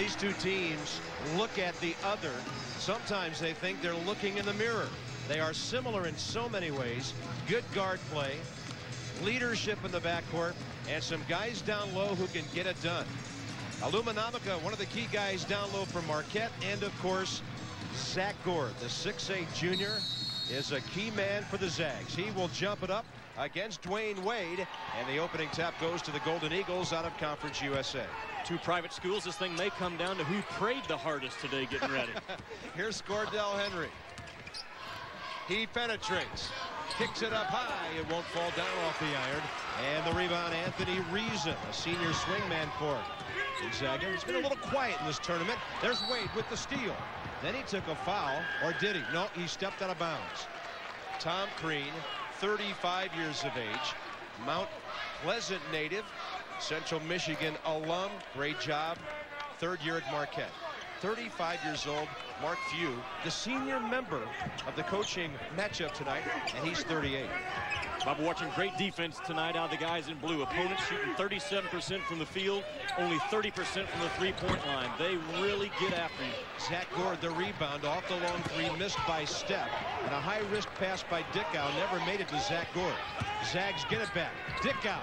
These two teams look at the other. Sometimes they think they're looking in the mirror. They are similar in so many ways. Good guard play, leadership in the backcourt, and some guys down low who can get it done. Aluminamica, one of the key guys down low for Marquette, and of course, Zach Gord, the 6'8 junior, is a key man for the Zags. He will jump it up against Dwayne Wade, and the opening tap goes to the Golden Eagles out of Conference USA. Two private schools. This thing may come down to who prayed the hardest today getting ready. Here's Cordell Henry. He penetrates, kicks it up high. It won't fall down off the iron. And the rebound, Anthony Reason, a senior swingman for Gonzaga. He's been a little quiet in this tournament. There's Wade with the steal. Then he took a foul, or did he? No, he stepped out of bounds. Tom Crean, 35 years of age, Mount Pleasant native, Central Michigan alum. Great job. Third year at Marquette. 35 years old. Mark Few, the senior member of the coaching matchup tonight, and he's 38. Bob, watching great defense tonight out of the guys in blue. Opponents shooting 37% from the field, only 30% from the three-point line. They really get after you. Zach Gord, the rebound off the long three, missed by Steph, and a high-risk pass by Dickow never made it to Zach Gord. Zags get it back. Dickow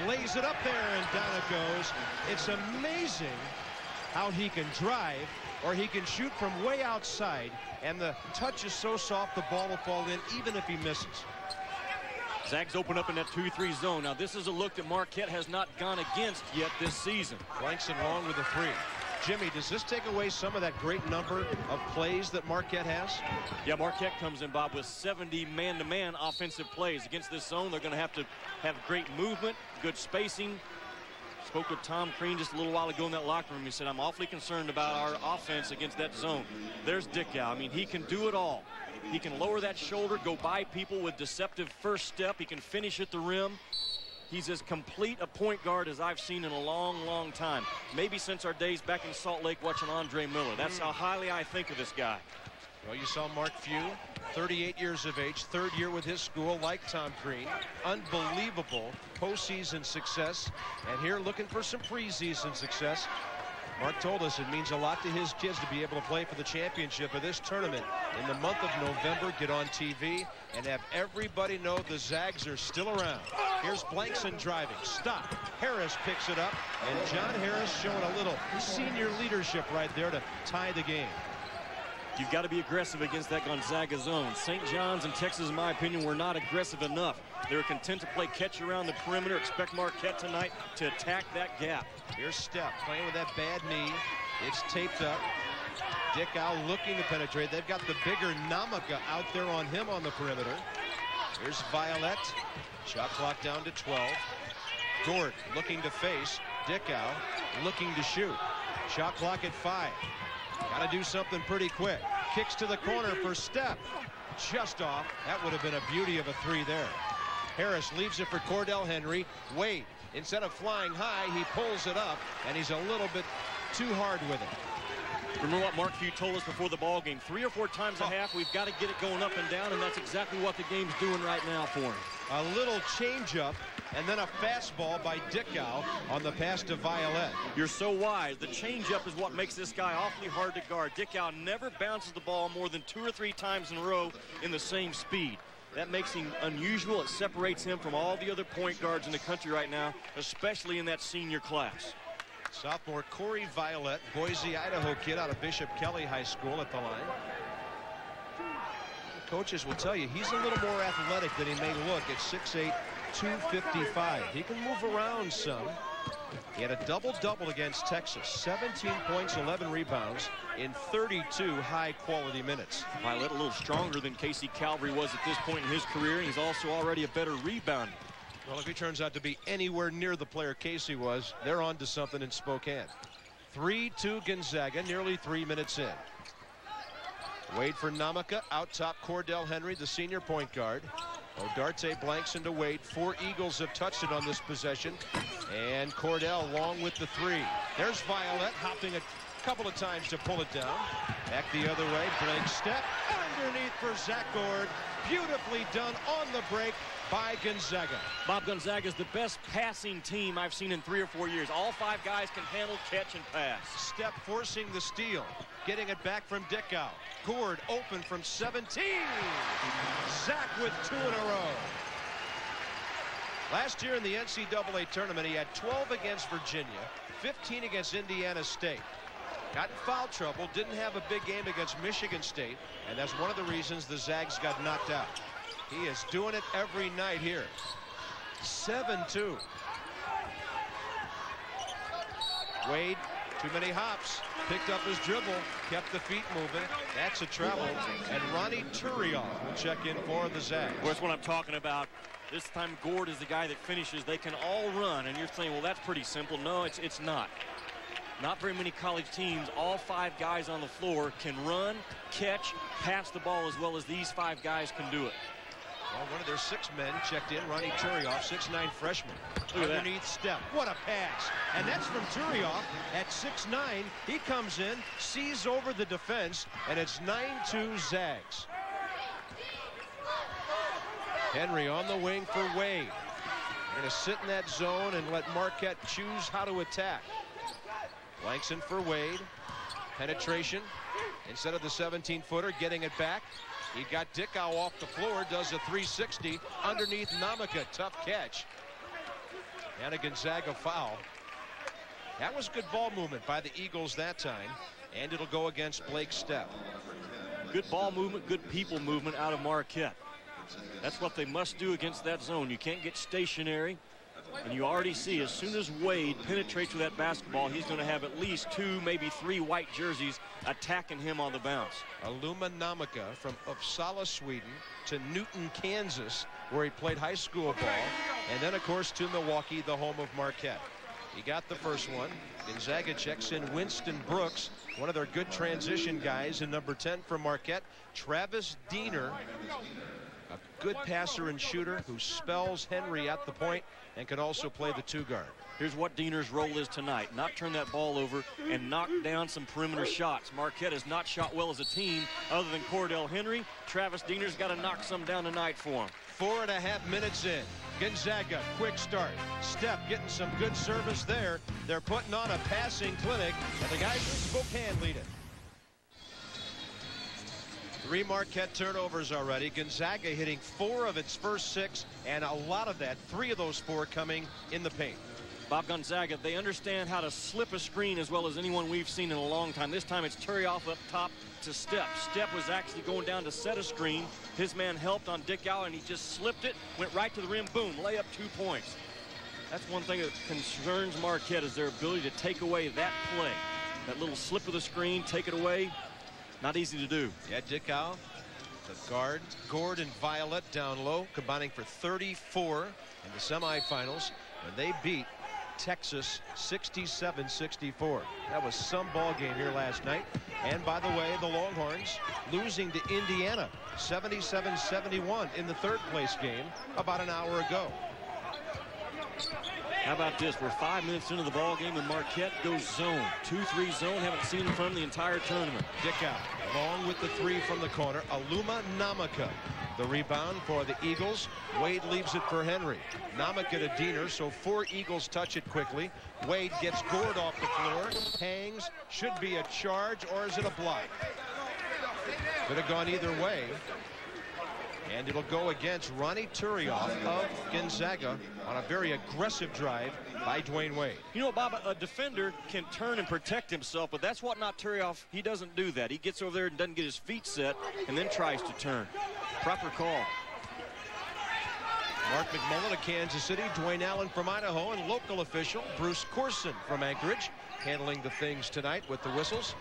lays it up there, and down it goes. It's amazing how he can drive, or he can shoot from way outside, and the touch is so soft the ball will fall in even if he misses. Zags open up in that 2-3 zone. Now this is a look that Marquette has not gone against yet this season. Langston long with a three. Jimmy, does this take away some of that great number of plays that Marquette has? Yeah, Marquette comes in, Bob, with 70 man-to-man offensive plays. Against this zone, they're going to have great movement, good spacing. Spoke with Tom Crean just a little while ago in that locker room. He said, I'm awfully concerned about our offense against that zone. There's Dickow. I mean, he can do it all. He can lower that shoulder, go by people with deceptive first step. He can finish at the rim. He's as complete a point guard as I've seen in a long, long time. Maybe since our days back in Salt Lake watching Andre Miller. That's how highly I think of this guy. Well, you saw Mark Few, 38 years of age, third year with his school, like Tom Crean. Unbelievable postseason success. And here looking for some preseason success. Mark told us it means a lot to his kids to be able to play for the championship of this tournament in the month of November, get on TV, and have everybody know the Zags are still around. Here's Blankson driving. Stop. Harris picks it up, and John Harris showing a little senior leadership right there to tie the game. You've got to be aggressive against that Gonzaga zone. St. John's and Texas, in my opinion, were not aggressive enough. They were content to play catch around the perimeter. Expect Marquette tonight to attack that gap. Here's Steph playing with that bad knee. It's taped up. Dickow looking to penetrate. They've got the bigger Namaka out there on him on the perimeter. Here's Violet. Shot clock down to 12. Gord looking to face. Dickow looking to shoot. Shot clock at 5. Got to do something pretty quick. Kicks to the corner for Steph. Just off. That would have been a beauty of a three there. Harris leaves it for Cordell Henry. Wade, instead of flying high, he pulls it up, and he's a little bit too hard with it. Remember what Mark Few told us before the ball game. 3 or 4 times a half, we've got to get it going up and down, and that's exactly what the game's doing right now for him. A little changeup, and then a fastball by Dickow on the pass to Violet. You're so wise. The changeup is what makes this guy awfully hard to guard. Dickow never bounces the ball more than 2 or 3 times in a row in the same speed. That makes him unusual. It separates him from all the other point guards in the country right now, especially in that senior class. Sophomore Corey Violet, Boise, Idaho kid out of Bishop Kelly High School at the line. Coaches will tell you he's a little more athletic than he may look at 6'8", 255. He can move around some. He had a double-double against Texas. 17 points, 11 rebounds in 32 high-quality minutes. Violet a little stronger than Casey Calvary was at this point in his career. He's also already a better rebounder. Well, if he turns out to be anywhere near the player Casey was, they're on to something in Spokane. 3-2 Gonzaga, nearly 3 minutes in. Wade for Namaka, out top Cordell Henry, the senior point guard. Odarte blanks into Wade. 4 Eagles have touched it on this possession. And Cordell long with the 3. There's Violet hopping a couple of times to pull it down. Back the other way. Break step underneath for Zach Gord. Beautifully done on the break by Gonzaga. Bob, Gonzaga is the best passing team I've seen in 3 or 4 years. All 5 guys can handle, catch, and pass. Step forcing the steal. Getting it back from Dickow. Gord open from 17. Zach with 2 in a row. Last year in the NCAA tournament, he had 12 against Virginia, 15 against Indiana State. Got in foul trouble, didn't have a big game against Michigan State, and that's one of the reasons the Zags got knocked out. He is doing it every night here. 7-2. Wade, too many hops, picked up his dribble, kept the feet moving. That's a travel, and Ronnie Turioff will check in for the Zags. Well, that's what I'm talking about. This time Gord is the guy that finishes. They can all run, and you're saying, well, that's pretty simple. No, it's not. Not very many college teams, all 5 guys on the floor can run, catch, pass the ball as well as these 5 guys can do it. Well, one of their 6 men checked in, Ronnie Turioff, 6'9" freshman. Underneath step. What a pass. And that's from Turioff at 6'9". He comes in, sees over the defense, and it's 9-2 Zags. Henry on the wing for Wade. Going to sit in that zone and let Marquette choose how to attack. Langston for Wade. Penetration. Instead of the 17-footer, getting it back. He got Dickow off the floor, does a 360 underneath Namaka. Tough catch. And a Gonzaga foul. That was good ball movement by the Eagles that time. And it'll go against Blake Stepp. Good ball movement, good people movement out of Marquette. That's what they must do against that zone. You can't get stationary. And you already see as soon as Wade penetrates with that basketball, he's going to have at least 2, maybe 3 white jerseys attacking him on the bounce. Aluma Namaka from Uppsala, Sweden to Newton, Kansas, where he played high school ball. And then, of course, to Milwaukee, the home of Marquette. He got the first one. Gonzaga checks in Winston Brooks, one of their good transition guys, and number 10 for Marquette, Travis Diener. A good passer and shooter who spells Henry at the point and can also play the 2-guard. Here's what Diener's role is tonight. Not turn that ball over and knock down some perimeter shots. Marquette has not shot well as a team other than Cordell Henry. Travis Diener's got to knock some down tonight for him. 4.5 minutes in. Gonzaga, quick start. Stepp getting some good service there. They're putting on a passing clinic, and the guys from Spokane lead it. 3 Marquette turnovers already. Gonzaga hitting 4 of its first 6, and a lot of that, 3 of those 4 coming in the paint. Bob, Gonzaga, they understand how to slip a screen as well as anyone we've seen in a long time. This time it's Turioff up top to Stepp. Stepp was actually going down to set a screen. His man helped on Dickow, and he just slipped it, went right to the rim, boom, layup, 2 points. That's one thing that concerns Marquette is their ability to take away that play. That little slip of the screen, take it away. Not easy to do. Yeah, Dickow, the guard, Gord and Violet down low, combining for 34 in the semifinals, and they beat Texas 67-64. That was some ball game here last night. And by the way, the Longhorns losing to Indiana 77-71 in the 3rd place game about an hour ago. How about this? We're 5 minutes into the ball game, and Marquette goes zone. 2-3 zone. Haven't seen it from the entire tournament. Dickow, along with the 3 from the corner. Aluma Namaka, the rebound for the Eagles. Wade leaves it for Henry. Namaka to Diener, so 4 Eagles touch it quickly. Wade gets Gord off the floor, hangs. Should be a charge, or is it a block? Could have gone either way. And it'll go against Ronnie Turioff of Gonzaga on a very aggressive drive by Dwayne Wade. You know, Bob, a defender can turn and protect himself, but that's what not Turioff. He doesn't do that. He gets over there and doesn't get his feet set and then tries to turn. Proper call. Mark McMullen of Kansas City, Dwayne Allen from Idaho, and local official Bruce Corson from Anchorage handling the things tonight with the whistles.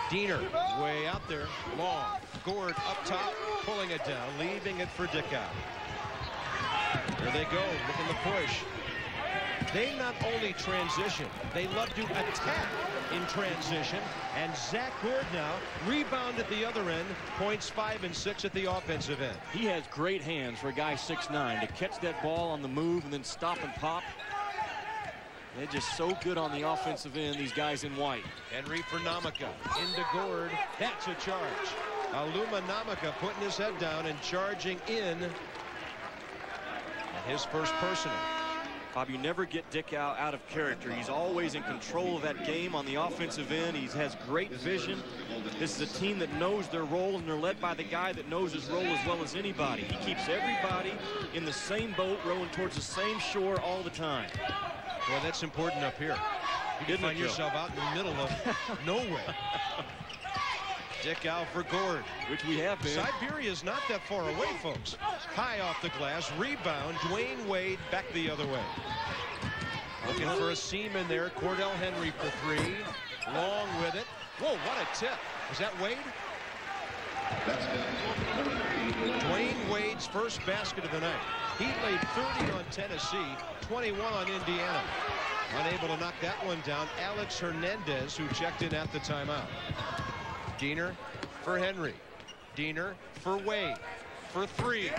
Diener way out there, long. Gord up top, pulling it down, leaving it for Dickow. There they go, looking to push. They not only transition, they love to attack in transition. And Zach Gord now rebound at the other end, points 5 and 6 at the offensive end. He has great hands for a guy 6'9" to catch that ball on the move and then stop and pop. They're just so good on the offensive end, these guys in white. Henry for Namaka. Into Gord. That's a charge. Aluma Namaka putting his head down and charging in. His first personal. Bob, you never get Dick out of character. He's always in control of that game on the offensive end. He has great vision. This is a team that knows their role, and they're led by the guy that knows his role as well as anybody. He keeps everybody in the same boat, rowing towards the same shore all the time. Well, that's important up here. You can find yourself out in the middle of nowhere. Dick out for Gord. Which we have been. Siberia is not that far away, folks. High off the glass. Rebound. Dwayne Wade back the other way. Looking for a seam in there. Cordell Henry for three. Long with it. Whoa, what a tip. Was that Wade? Dwayne Wade's first basket of the night. He laid 30 on Tennessee, 21 on Indiana. Unable to knock that one down. Alex Hernandez, who checked in at the timeout. Diener for Henry. Diener for Wade. For three.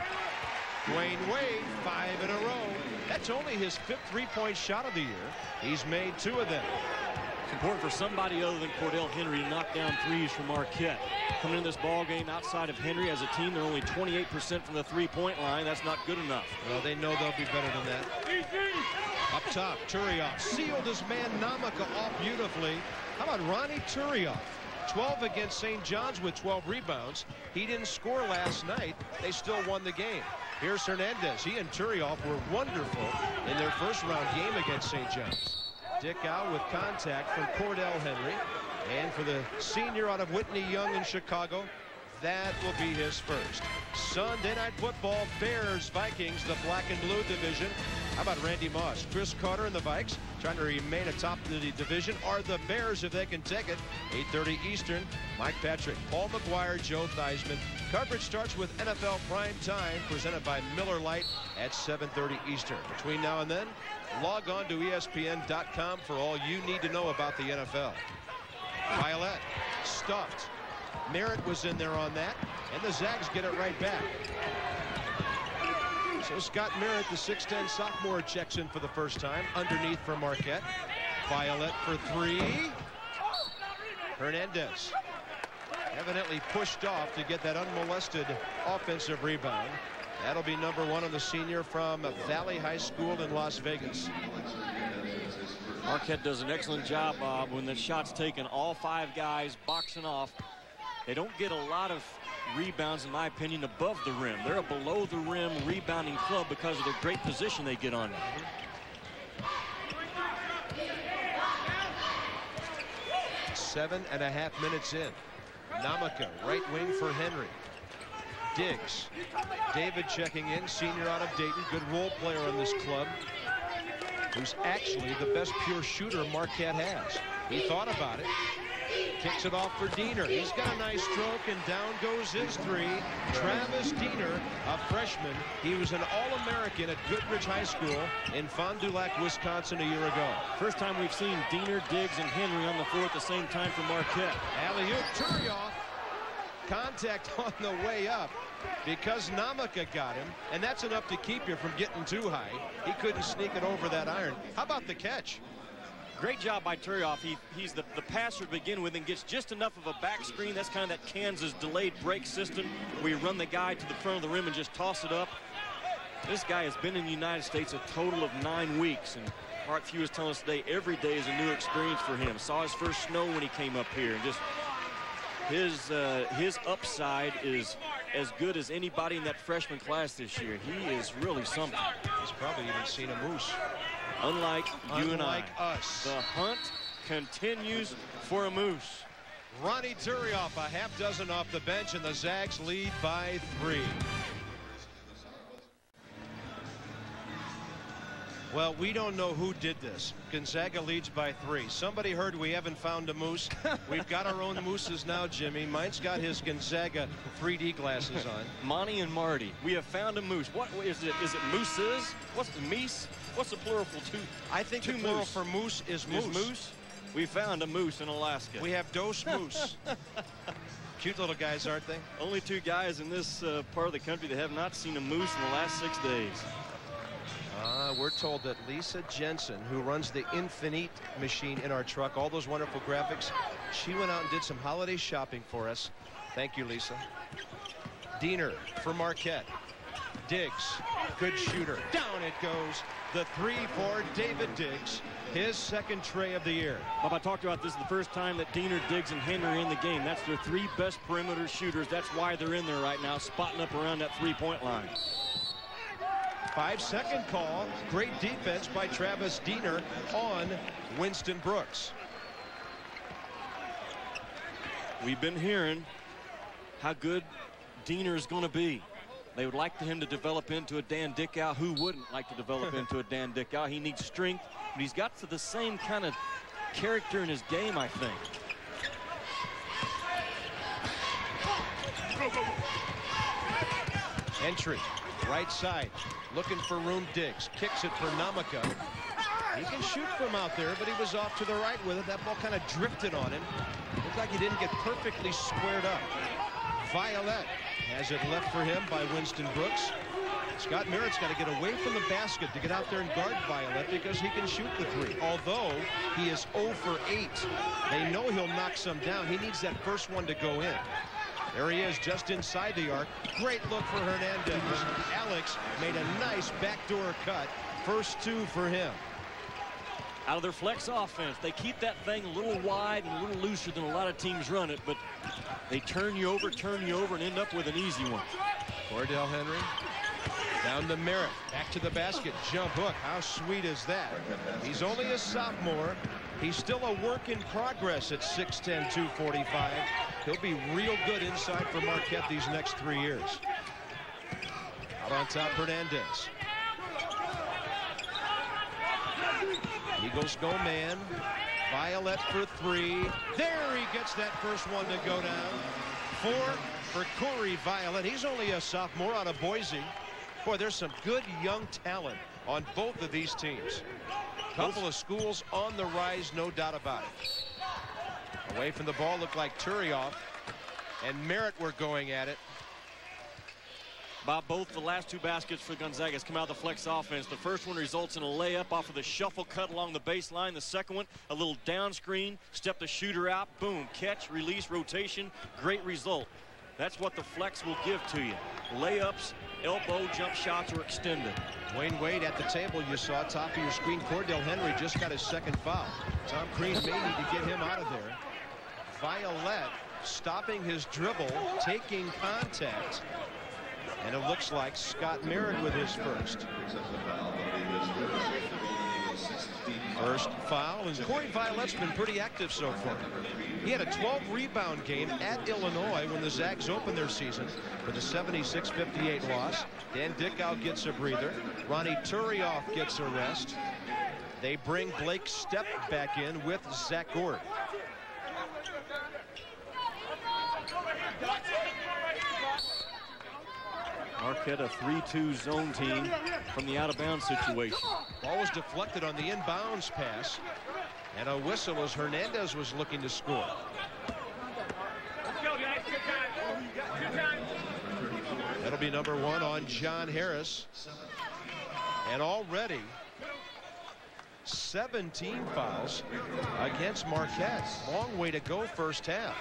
Dwayne Wade, 5 in a row. That's only his 5th three-point shot of the year. He's made 2 of them. It's important for somebody other than Cordell Henry to knock down threes from Marquette. Coming in this ball game outside of Henry as a team, they're only 28% from the three-point line. That's not good enough. Well, they know they'll be better than that. Up top, Turioff sealed his man Namaka off beautifully. How about Ronnie Turioff? 12 against St. John's with 12 rebounds. He didn't score last night. They still won the game. Here's Hernandez. He and Turioff were wonderful in their first-round game against St. John's. Dick out with contact from Cordell Henry. And for the senior out of Whitney Young in Chicago, that will be his first. Sunday Night Football, Bears, Vikings, the black and blue division. How about Randy Moss? Chris Carter and the Vikes trying to remain atop the division. Are the Bears if they can take it? 8:30 Eastern. Mike Patrick, Paul McGuire, Joe Theismann. Coverage starts with NFL Prime Time, presented by Miller Lite at 7:30 Eastern. Between now and then, log on to ESPN.com for all you need to know about the NFL. Violet stuffed. Merritt was in there on that, and the Zags get it right back. So Scott Merritt, the 6'10 sophomore, checks in for the first time underneath for Marquette. Violet for three. Hernandez evidently pushed off to get that unmolested offensive rebound. That'll be number 1 on the senior from Valley High School in Las Vegas. Marquette does an excellent job, Bob, when the shot's taken. All 5 guys boxing off. They don't get a lot of rebounds, in my opinion, above the rim. They're a below the rim rebounding club because of the great position they get on. 7.5 minutes in. Namaka, right wing for Henry. Diggs. David checking in, senior out of Dayton. Good role player on this club, who's actually the best pure shooter Marquette has. He thought about it. Kicks it off for Diener. He's got a nice stroke, and down goes his three. Travis Diener, a freshman. He was an All-American at Goodrich High School in Fond du Lac, Wisconsin a year ago. First time we've seen Diener, Diggs, and Henry on the floor at the same time for Marquette. Alley-oop, Turioff. Contact on the way up because Namaka got him, and that's enough to keep you from getting too high. He couldn't sneak it over that iron. How about the catch? Great job by Turioff. He's the passer to begin with and gets just enough of a back screen. That's kind of that Kansas delayed break system where you run the guy to the front of the rim and just toss it up. This guy has been in the United States a total of 9 weeks, and Mark Few was telling us today every day is a new experience for him. Saw his first snow when he came up here, and just his upside is as good as anybody in that freshman class this year. He is really something. He's probably even seen a moose. Unlike you and I. Us. The hunt continues for a moose. Ronnie Turioff, a half dozen off the bench, and the Zags lead by 3. Well, we don't know who did this. Gonzaga leads by 3. Somebody heard we haven't found a moose. We've got our own mooses now, Jimmy. Mine's got his Gonzaga 3D glasses on. Monty and Marty, we have found a moose. What is it? Is it mooses? What's the meese? What's the plural for two? I think the plural for moose is moose. Is moose? We found a moose in Alaska. We have dos moose. Cute little guys, aren't they? Only 2 guys in this part of the country that have not seen a moose in the last 6 days. we're told that Lisa Jensen, who runs the Infinite machine in our truck, all those wonderful graphics, she went out and did some holiday shopping for us. Thank you, Lisa. Diener for Marquette. Diggs, good shooter. Down it goes. The three for David Diggs, his second tray of the year. Bob, I talked about this the first time that Diener, Diggs, and Henry are in the game. That's their three best perimeter shooters. That's why they're in there right now, spotting up around that three-point line. 5-second call. Great defense by Travis Diener on Winston Brooks. We've been hearing how good Diener is going to be. They would like him to develop into a Dan Dickau. Who wouldn't like to develop into a Dan Dickau? He needs strength, but he's got the same kind of character in his game, I think. Entry, right side, looking for room. Diggs kicks it for Namaka. He can shoot from out there, but he was off to the right with it. That ball kind of drifted on him. Looked like he didn't get perfectly squared up. Violet has it left for him by Winston Brooks. Scott Merritt's got to get away from the basket to get out there and guard Violet because he can shoot the three. Although he is 0 for 8. They know he'll knock some down. He needs that first one to go in. There he is just inside the arc. Great look for Hernandez. Alex made a nice backdoor cut. First two for him. Out of their flex offense, they keep that thing a little wide and a little looser than a lot of teams run it, but they turn you over, and end up with an easy one. Cordell Henry down to Merritt, back to the basket, jump hook. How sweet is that? He's only a sophomore. He's still a work in progress at 6'10", 245. He'll be real good inside for Marquette these next 3 years. Out on top, Hernandez. Eagles go man. Violet for three. There he gets that first one to go down. 4 for Corey Violet. He's only a sophomore out of Boise. Boy, there's some good young talent on both of these teams. Couple of schools on the rise, no doubt about it. Away from the ball looked like Turioff and Merritt were going at it. Bob, both the last two baskets for Gonzaga has come out of the flex offense. The first one results in a layup off of the shuffle cut along the baseline. The second one, a little down screen, step the shooter out, boom, catch, release, rotation. Great result. That's what the flex will give to you. Layups, elbow, jump shots are extended. Wayne Wade at the table, you saw, top of your screen. Cordell Henry just got his second foul. Tom Crean may need to get him out of there. Violet stopping his dribble, taking contact. And it looks like Scott Merritt with his first. First foul, and Corey Violet's been pretty active so far. He had a 12-rebound game at Illinois when the Zags opened their season with a 76-58 loss. Dan Dickau gets a breather. Ronnie Turioff gets a rest. They bring Blake Stepp back in with Zach Gord. Marquette a 3-2 zone team from the out-of-bounds situation. Ball was deflected on the inbounds pass, and a whistle as Hernandez was looking to score. That'll be number 1 on John Harris. And already 17 fouls against Marquette. Long way to go first half.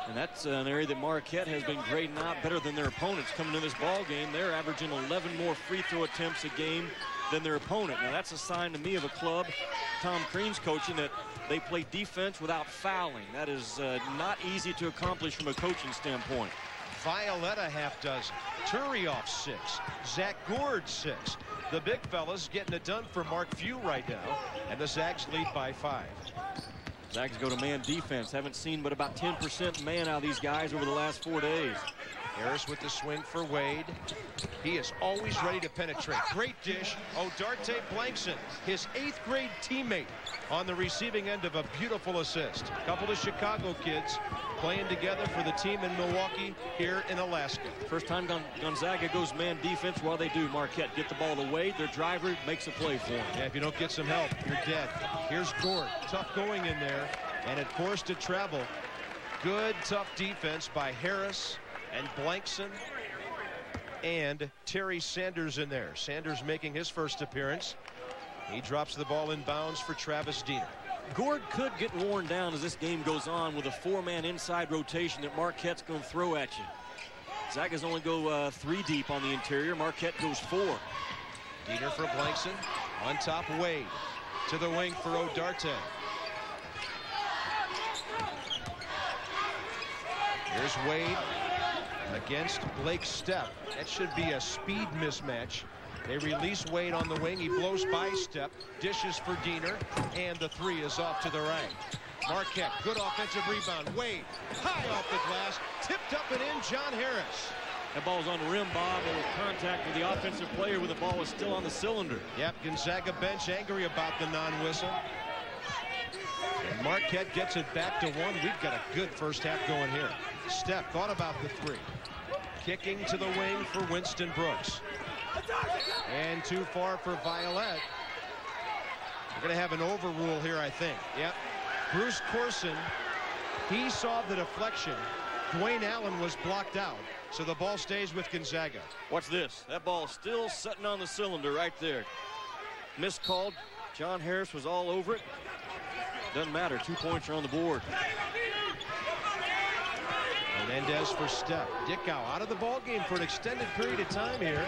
And that's an area that Marquette has been grading out better than their opponents coming in this ball game. They're averaging 11 more free throw attempts a game than their opponent. Now that's a sign to me of a club, Tom Crean's coaching, that they play defense without fouling. That is not easy to accomplish from a coaching standpoint. Violet a half dozen. Turioff 6. Zach Gord 6. The big fellas getting it done for Mark Few right now, and the Zags lead by 5. Zags go to man defense. Haven't seen but about 10% man out of these guys over the last 4 days. Harris with the swing for Wade. He is always ready to penetrate. Great dish. O'Darte Blankson, his 8th grade teammate, on the receiving end of a beautiful assist. A couple of Chicago kids playing together for the team in Milwaukee here in Alaska. First time Gonzaga goes man defense. While they do, Marquette get the ball to Wade. Their driver makes a play for him. Yeah, if you don't get some help, you're dead. Here's Gord. Tough going in there, and it forced to travel. Good, tough defense by Harris and Blankson and Terry Sanders in there. Sanders making his first appearance. He drops the ball in bounds for Travis Diener. Gord could get worn down as this game goes on with a 4-man inside rotation that Marquette's going to throw at you. Gonzaga's only go 3 deep on the interior. Marquette goes 4. Diener for Blankson. On top, Wade. To the wing for O'Darte. Here's Wade against Blake Stepp. That should be a speed mismatch. They release Wade on the wing. He blows by Stepp. Dishes for Diener. And the 3 is off to the right. Marquette, good offensive rebound. Wade, high off the glass. Tipped up and in, John Harris. That ball's on the rim, Bob. It was contact with the offensive player when the ball was still on the cylinder. Yep, Gonzaga bench angry about the non-whistle. And Marquette gets it back to 1. We've got a good first half going here. Stepp thought about the 3. Kicking to the wing for Winston Brooks. And too far for Violet. We're going to have an overrule here, I think. Yep. Bruce Corson, he saw the deflection. Dwayne Allen was blocked out. So the ball stays with Gonzaga. Watch this. That ball still sitting on the cylinder right there. Miscalled. John Harris was all over it. Doesn't matter. 2 points are on the board. Menendez for Stepp. Dickow out of the ball game for an extended period of time here.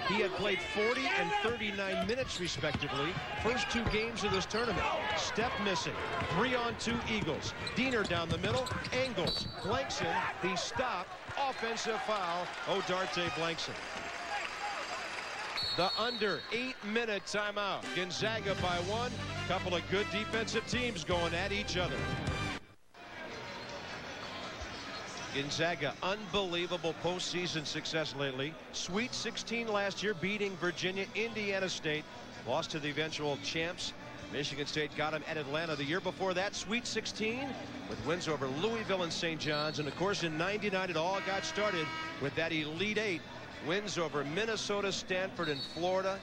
He had played 40 and 39 minutes respectively. First 2 games of this tournament. Stepp missing. 3-on-2 Eagles. Diener down the middle. Angles. Blankson. He stopped. Offensive foul. O'Darte Blankson. The under 8-minute timeout. Gonzaga by 1. Couple of good defensive teams going at each other. Gonzaga, unbelievable postseason success lately. Sweet 16 last year, beating Virginia. Indiana State lost to the eventual champs. Michigan State got them at Atlanta the year before that. Sweet 16 with wins over Louisville and St. John's. And of course in '99 it all got started with that Elite 8 wins over Minnesota, Stanford, and Florida.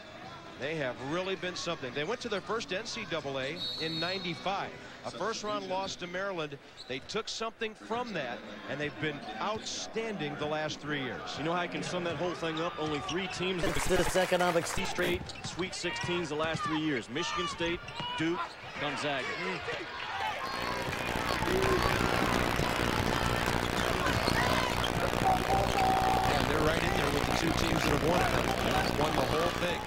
They have really been something. They went to their first NCAA in '95. A first-round loss to Maryland. They took something from that, and they've been outstanding the last 3 years. You know how I can sum that whole thing up? Only 3 teams with this economic straight Sweet 16s the last 3 years. Michigan State, Duke, Gonzaga. And they're right in there with the 2 teams that have won it. Won the whole thing.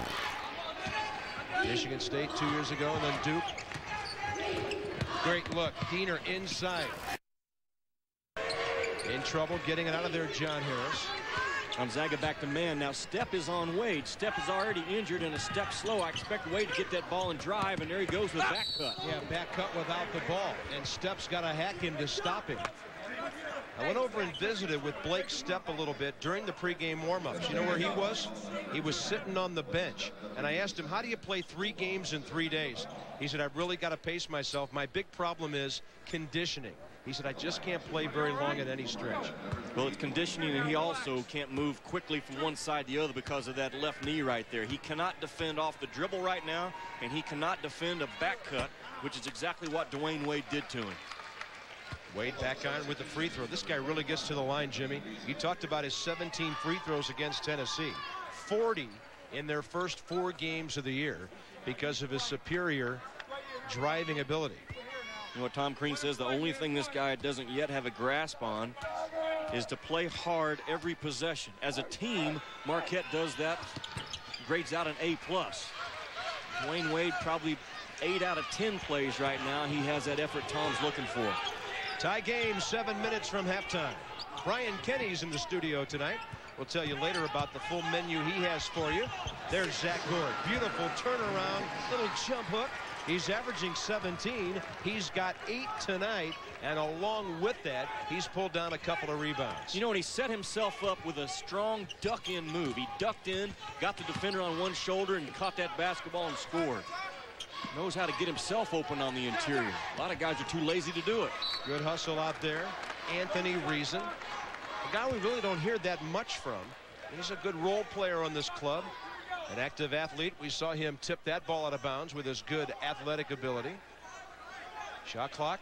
Michigan State 2 years ago, and then Duke. Great look. Diener inside. In trouble getting it out of there, John Harris. Gonzaga back to man. Now Stepp is on Wade. Stepp is already injured and a step slow. I expect Wade to get that ball and drive, and there he goes with back cut. Yeah, back cut without the ball. And Stepp's got to hack him to stop him. I went over and visited with Blake Stepp a little bit during the pregame warmups. You know where he was? He was sitting on the bench. And I asked him, how do you play 3 games in 3 days? He said, I've really got to pace myself. My big problem is conditioning. He said, I just can't play very long at any stretch. Well, it's conditioning, and he also can't move quickly from one side to the other because of that left knee right there. He cannot defend off the dribble right now, and he cannot defend a back cut, which is exactly what Dwayne Wade did to him. Wade back on with the free throw. This guy really gets to the line, Jimmy. You talked about his 17 free throws against Tennessee. 40 in their first 4 games of the year because of his superior driving ability. You know what Tom Crean says? The only thing this guy doesn't yet have a grasp on is to play hard every possession. As a team, Marquette does that, grades out an A+. Dwayne Wade probably 8 out of 10 plays right now. He has that effort Tom's looking for. Tie game, 7 minutes from halftime. Brian Kenny's in the studio tonight. We'll tell you later about the full menu he has for you. There's Zach Gord. Beautiful turnaround, little jump hook. He's averaging 17. He's got 8 tonight, and along with that, he's pulled down a couple of rebounds. You know, and he set himself up with a strong duck-in move. He ducked in, got the defender on one shoulder, and caught that basketball and scored. Knows how to get himself open on the interior. A lot of guys are too lazy to do it. Good hustle out there. Anthony Reason, a guy we really don't hear that much from. He's a good role player on this club. An active athlete. We saw him tip that ball out of bounds with his good athletic ability. Shot clock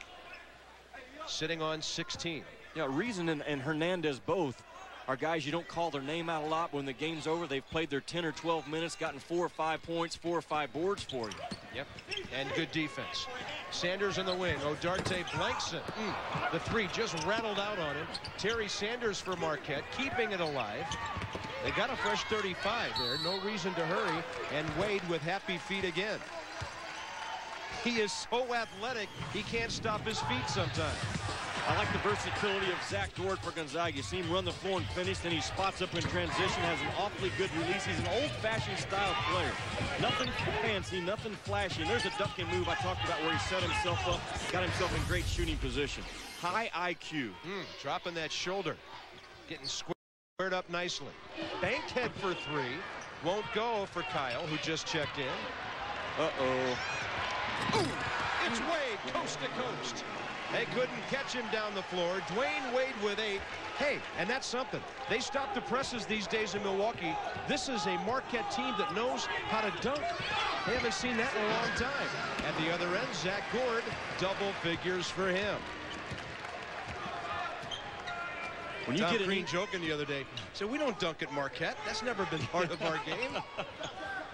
sitting on 16. Yeah, Reason and Hernandez both are guys you don't call their name out a lot. When the game's over, they've played their 10 or 12 minutes, gotten 4 or 5 points, 4 or 5 boards for you. Yep, and good defense. Sanders in the wing. O'Darte blanks it. The three just rattled out on him. Terry Sanders for Marquette, keeping it alive. They got a fresh 35 there. No reason to hurry. And Wade with happy feet again. He is so athletic, he can't stop his feet sometimes. I like the versatility of Zach Gord for Gonzaga. You see him run the floor and finish, then he spots up in transition, has an awfully good release. He's an old-fashioned style player. Nothing fancy, nothing flashy. And there's a ducking move I talked about where he set himself up, got himself in great shooting position. High IQ. Dropping that shoulder, getting squared up nicely. Banked head for three. Won't go for Kyle, who just checked in. Uh-oh. Ooh, it's Wade, coast to coast. They couldn't catch him down the floor. Dwayne Wade with 8. Hey, and that's something. They stop the presses these days in Milwaukee. This is a Marquette team that knows how to dunk. They haven't seen that in a long time. At the other end, Zach Gord, double figures for him. When you Tom get Green joking the other day, said we don't dunk at Marquette. That's never been part of our game.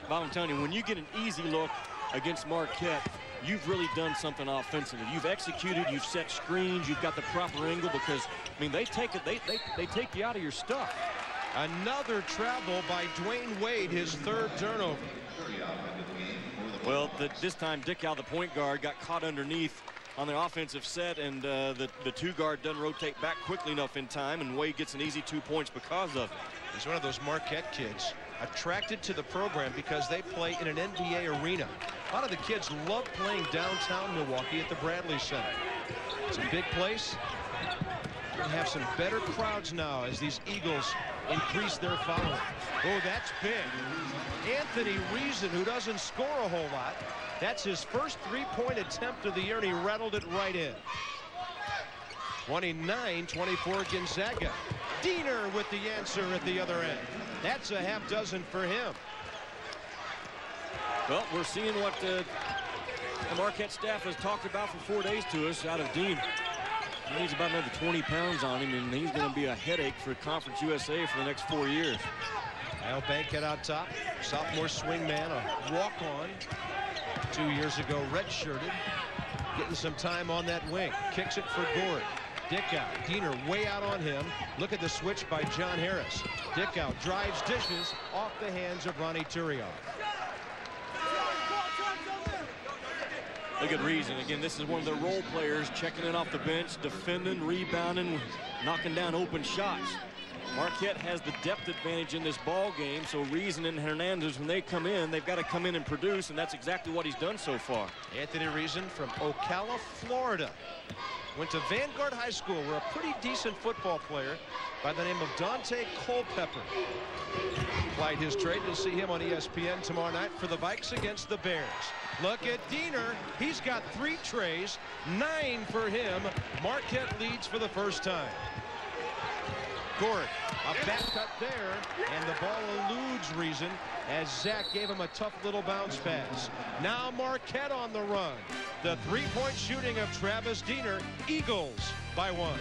Bob, I'm telling you, when you get an easy look against Marquette, you've really done something offensively. You've executed, you've set screens, you've got the proper angle, because I mean they take it, they take you out of your stuff. Another travel by Dwayne Wade, his 3rd turnover. Well, this time Dick Al, the point guard, got caught underneath on the offensive set, and the 2 guard doesn't rotate back quickly enough in time, and Wade gets an easy 2 points because of it. He's one of those Marquette kids attracted to the program because they play in an NBA arena. A lot of the kids love playing downtown Milwaukee at the Bradley Center. It's a big place. We'll have some better crowds now as these Eagles increase their following. Oh, that's big. Anthony Reason, who doesn't score a whole lot. That's his first 3-point attempt of the year, and he rattled it right in. 29-24 Gonzaga. Diener with the answer at the other end. That's a half dozen for him. Well, we're seeing what the Marquette staff has talked about for 4 days to us out of Dean. He needs about another 20 pounds on him, and he's going to be a headache for Conference USA for the next 4 years. Kyle Bankhead out top. Sophomore swingman, a walk-on. 2 years ago, redshirted. Getting some time on that wing. Kicks it for Gord. Dick out. Diener way out on him. Look at the switch by John Harris. Dick out. Drives, dishes off the hands of Ronnie Turiaf. Look at Reason. Again, this is one of the role players checking in off the bench, defending, rebounding, knocking down open shots. Marquette has the depth advantage in this ball game, so Reason and Hernandez, when they come in, they've got to come in and produce, and that's exactly what he's done so far. Anthony Reason from Ocala, Florida. Went to Vanguard High School, where a pretty decent football player by the name of Dante Culpepper applied his trade. You'll see him on ESPN tomorrow night for the Vikes against the Bears. Look at Diener. He's got 3 trays, 9 for him. Marquette leads for the first time. Gord, a back cut there, and the ball eludes Reason as Zach gave him a tough little bounce pass. Now Marquette on the run. The 3-point shooting of Travis Diener. Eagles by 1.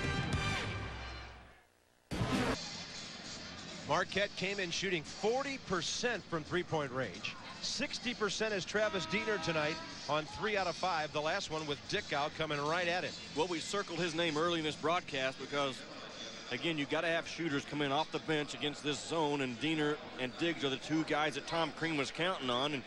Marquette came in shooting 40% from 3-point range. 60% is Travis Diener tonight on 3 out of 5. The last one with Dick out coming right at him. Well, we circled his name early in this broadcast because, again, you got to have shooters come in off the bench against this zone, and Diener and Diggs are the 2 guys that Tom Crean was counting on, and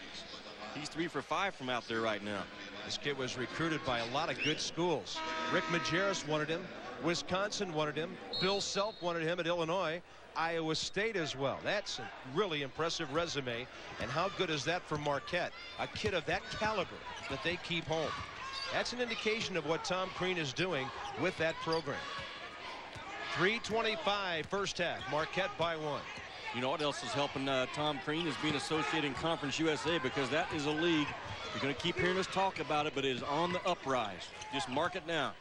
he's 3 for 5 from out there right now. This kid was recruited by a lot of good schools. Rick Majerus wanted him. Wisconsin wanted him. Bill Self wanted him at Illinois. Iowa State as well. That's a really impressive resume. And how good is that for Marquette? A kid of that caliber that they keep home. That's an indication of what Tom Crean is doing with that program. 3:25 first half. Marquette by 1. You know what else is helping Tom Crean is being associated in Conference USA, because that is a league. You're going to keep hearing us talk about it, but it is on the uprise. Just mark it down.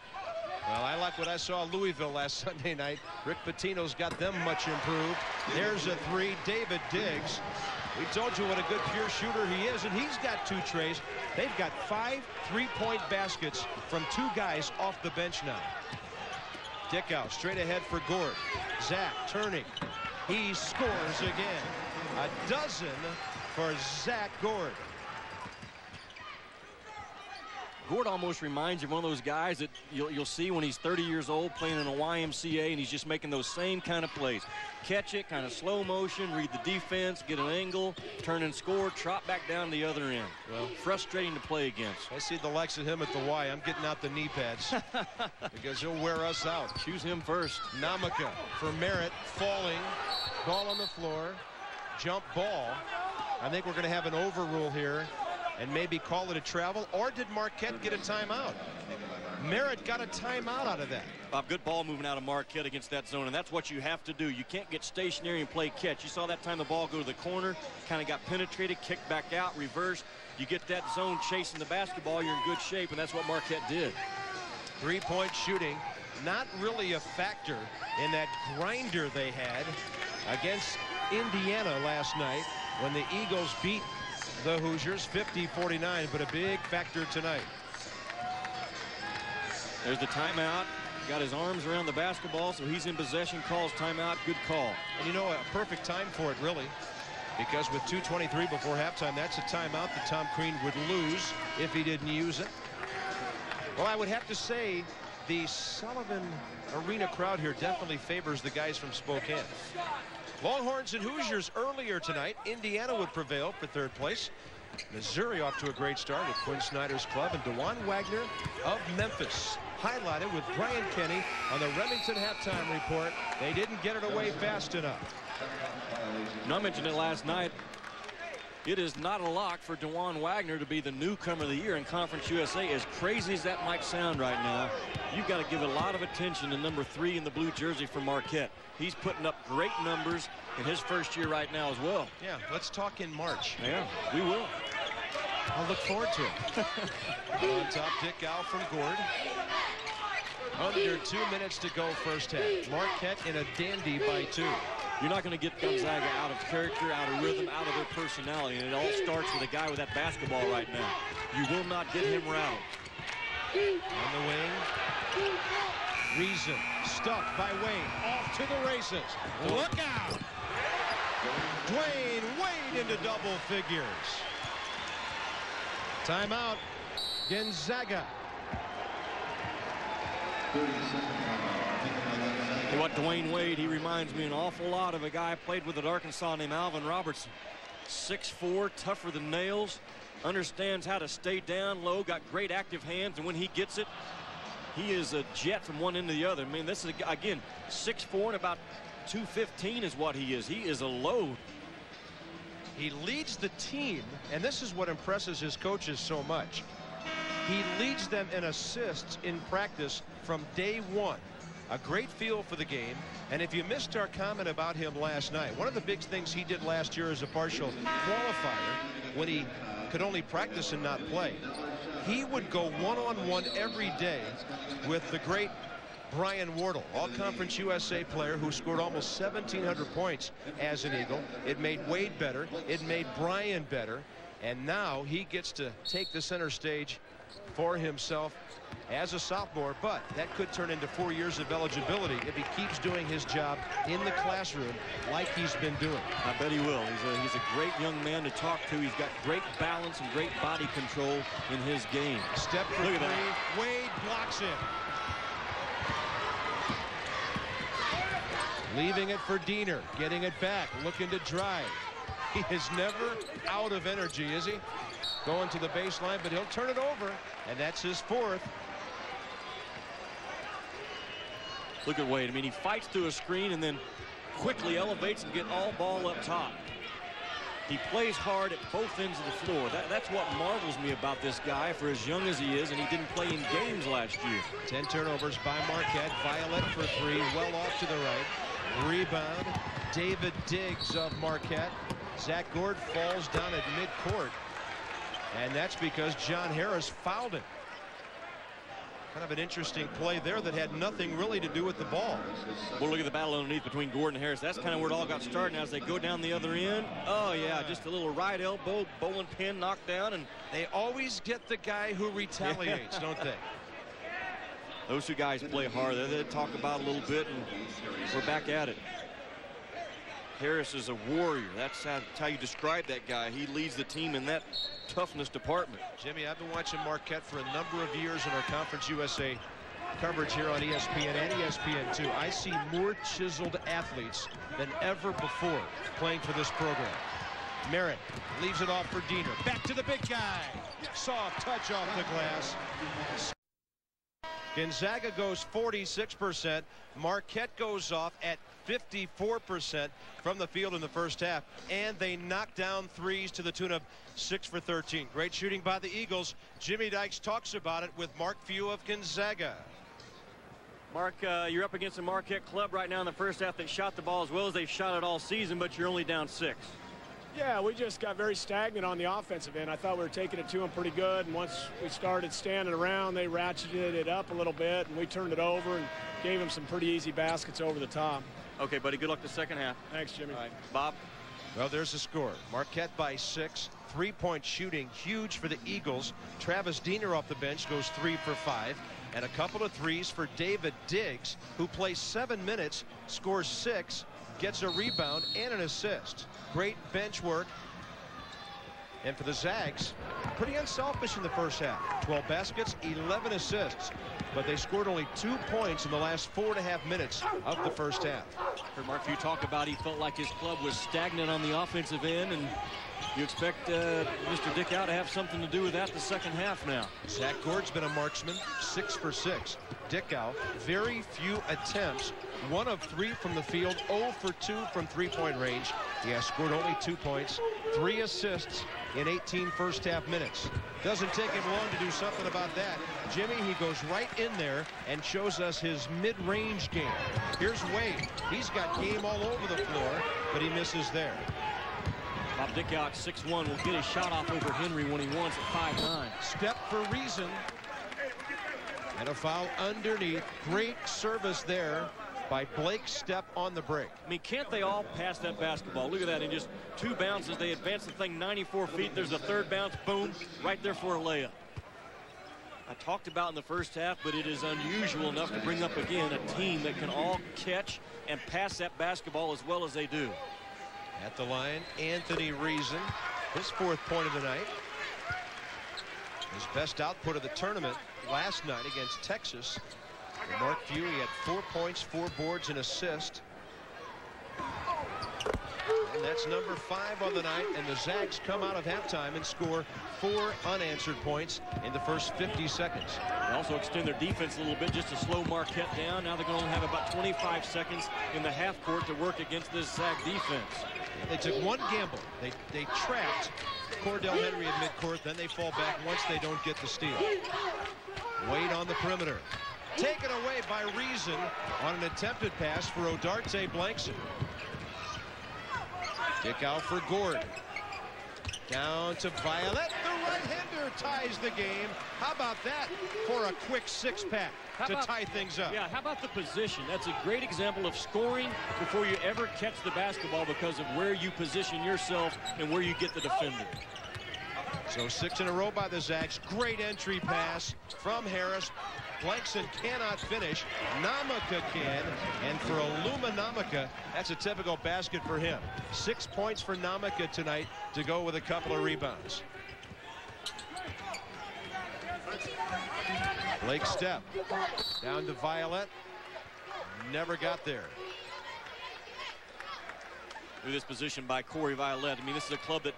Well, I like what I saw at Louisville last Sunday night. Rick Pitino's got them much improved. There's a 3. David Diggs. We told you what a good pure shooter he is, and he's got 2 trays. They've got 5 3-point baskets from 2 guys off the bench now. Dickow straight ahead for Gord. Zach turning. He scores again. A dozen for Zach Gord. Gord almost reminds you of one of those guys that you'll see when he's 30 years old playing in a YMCA, and he's just making those same kind of plays. Catch it, kind of slow motion, read the defense, get an angle, turn and score, trot back down the other end. Well, frustrating to play against. I see the likes of him at the Y. I'm getting out the knee pads because he'll wear us out. Choose him first. Namaka for Merritt, falling, ball on the floor, jump ball. I think we're going to have an overrule here and maybe call it a travel, or did Marquette get a timeout? Merritt got a timeout out of that. Bob, good ball moving out of Marquette against that zone, and that's what you have to do. You can't get stationary and play catch. You saw that time the ball go to the corner, kind of got penetrated, kicked back out, reversed. You get that zone chasing the basketball, you're in good shape, and that's what Marquette did. Three-point shooting, not really a factor in that grinder they had against Indiana last night when the Eagles beat the Hoosiers 50-49, but a big factor tonight. There's the timeout. Got his arms around the basketball, so he's in possession, calls timeout. Good call. And you know, a perfect time for it, really, because with 2:23 before halftime, that's a timeout that Tom Crean would lose if he didn't use it. Well, I would have to say the Sullivan Arena crowd here definitely favors the guys from Spokane. Longhorns and Hoosiers earlier tonight. Indiana would prevail for third place. Missouri off to a great start with Quinn Snyder's club, and DeJuan Wagner of Memphis highlighted with Brian Kenny on the Remington halftime report. They didn't get it away fast enough. I mentioned it last night. It is not a lock for DeJuan Wagner to be the newcomer of the year in Conference USA. As crazy as that might sound right now, you've got to give a lot of attention to number 3 in the blue jersey for Marquette. He's putting up great numbers in his first year right now as well. Yeah, let's talk in March. Yeah, we will. I'll look forward to it. On top, Dickow from Gord. Under 2 minutes to go first half. Marquette in a dandy by 2. You're not going to get Gonzaga out of character, out of rhythm, out of their personality. And it all starts with a guy with that basketball right now. You will not get him rattled. On the wing. Reason stuffed by Wade. Off to the races. Look out. Dwayne Wade into double figures. Timeout. Gonzaga. Hey, what Dwayne Wade, he reminds me an awful lot of a guy I played with at Arkansas named Alvin Robertson. 6'4", tougher than nails, understands how to stay down low, got great active hands, and when he gets it, he is a jet from one end to the other. I mean, this is, again, 6'4" and about 215 is what he is. He is a load. He leads the team, and this is what impresses his coaches so much. He leads them in assists in practice from day one. A great feel for the game. And if you missed our comment about him last night, one of the big things he did last year as a partial qualifier when he could only practice and not play, he would go one-on-one every day with the great Brian Wardle, all-conference USA player who scored almost 1,700 points as an Eagle. It made Wade better. It made Brian better. And now he gets to take the center stage for himself as a sophomore, but that could turn into 4 years of eligibility if he keeps doing his job in the classroom like he's been doing. I bet he will. He's a great young man to talk to. He's got great balance and great body control in his game. Step for three. Wade blocks it. Leaving it for Diener, getting it back, looking to drive. He is never out of energy, is he? Going to the baseline, but he'll turn it over, and that's his 4th. Look at Wade. I mean, he fights through a screen and then quickly elevates and get all ball up top. He plays hard at both ends of the floor. That's what marvels me about this guy for as young as he is, and he didn't play in games last year. 10 turnovers by Marquette. Violet for 3, well off to the right. Rebound, David Diggs of Marquette. Zach Gord falls down at midcourt, and that's because John Harris fouled him. Kind of an interesting play there that had nothing really to do with the ball. Well, look at the battle underneath between Gordon and Harris. That's kind of where it all got started. Now as they go down the other end, oh yeah, just a little right elbow, bowling pin knocked down, and they always get the guy who retaliates, don't they? Those two guys play hard. They talk about a little bit, and we're back at it. Harris is a warrior. That's how you describe that guy. He leads the team in that toughness department. Jimmy, I've been watching Marquette for a number of years in our Conference USA coverage here on ESPN and ESPN2. I see more chiseled athletes than ever before playing for this program. Merritt leaves it off for Diener. Back to the big guy. Soft touch off the glass. Gonzaga goes 46%. Marquette goes off at 54% from the field in the first half. And they knock down threes to the tune of 6 for 13. Great shooting by the Eagles. Jimmy Dykes talks about it with Mark Few of Gonzaga. Mark, you're up against a Marquette club right now in the first half that shot the ball as well as they've shot it all season, but you're only down 6. Yeah, we just got very stagnant on the offensive end. I thought we were taking it to them pretty good, and once we started standing around, they ratcheted it up a little bit, and we turned it over and gave them some pretty easy baskets over the top. Okay, buddy, good luck the second half. Thanks, Jimmy. All right, Bob. Well, there's the score. Marquette by 6. 3-point shooting, huge for the Eagles. Travis Diener off the bench goes 3 for 5. And a couple of threes for David Diggs, who plays 7 minutes, scores 6, gets a rebound and an assist. Great bench work. And for the Zags, pretty unselfish in the first half. 12 baskets, 11 assists. But they scored only 2 points in the last 4.5 minutes of the first half. Heard Mark Few talk about he felt like his club was stagnant on the offensive end, and you expect Mr. Dickow to have something to do with that the second half now. Zach Gord's been a marksman, 6 for 6. Dickow, very few attempts, 1 of 3 from the field, 0 for 2 from three-point range. He has scored only 2 points, 3 assists in 18 first half minutes. Doesn't take him long to do something about that. Jimmy, he goes right in there and shows us his mid-range game. Here's Wade. He's got game all over the floor, but he misses there. Bob Dickow at 6'1" will get his shot off over Henry when he wants at 5'9". Step for reason. And a foul underneath. Great service there by Blake Step on the break. I mean, can't they all pass that basketball? Look at that. In just 2 bounces, they advance the thing 94 feet. There's a third bounce. Boom. Right there for a layup. I talked about in the first half, but it is unusual enough to bring up again a team that can all catch and pass that basketball as well as they do. At the line, Anthony Reason, his 4th point of the night. His best output of the tournament last night against Texas. For Mark Few, he had 4 points, 4 boards, and assist. And that's number 5 on the night, and the Zags come out of halftime and score 4 unanswered points in the first 50 seconds. They also extend their defense a little bit just to slow Marquette down. Now they're going to have about 25 seconds in the half court to work against this Zag defense. They took one gamble. They trapped Cordell Henry at midcourt, then they fall back once they don't get the steal. Wade on the perimeter. Taken away by Reason on an attempted pass for Odarte Blankson. Kick out for Gord. Down to Violet. The right-hander ties the game. How about that for a quick 6-pack to tie things up? Yeah, how about the position? That's a great example of scoring before you ever catch the basketball because of where you position yourself and where you get the defender. So 6 in a row by the Zags. Great entry pass from Harris. Blankson cannot finish. Namaka can. And for Aluma Namaka, that's a typical basket for him. 6 points for Namaka tonight to go with a couple of rebounds. Blake Step down to Violet. Never got there. Through this position by Corey Violet. I mean, this is a club that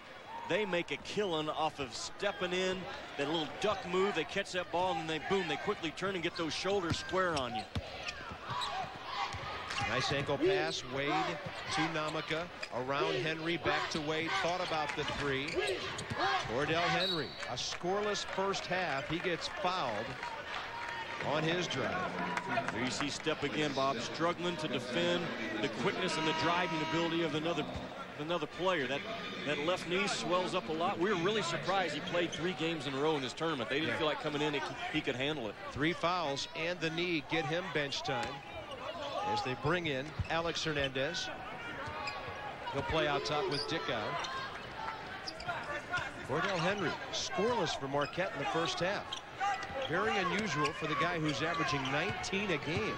they make a killing off of stepping in, that little duck move. They catch that ball and they boom, they quickly turn and get those shoulders square on you. Nice ankle pass. Wade to Namaka. Around Henry, back to Wade. Thought about the 3. Cordell Henry, a scoreless first half. He gets fouled on his drive. There you see Step again, Bob, struggling to defend the quickness and the driving ability of another player. That left knee swells up a lot. We were really surprised he played 3 games in a row in this tournament. They didn't feel like coming in he could handle it. 3 fouls and the knee get him bench time as they bring in Alex Hernandez. He'll play out top with Dickow. Cordell Henry scoreless for Marquette in the first half. Very unusual for the guy who's averaging 19 a game.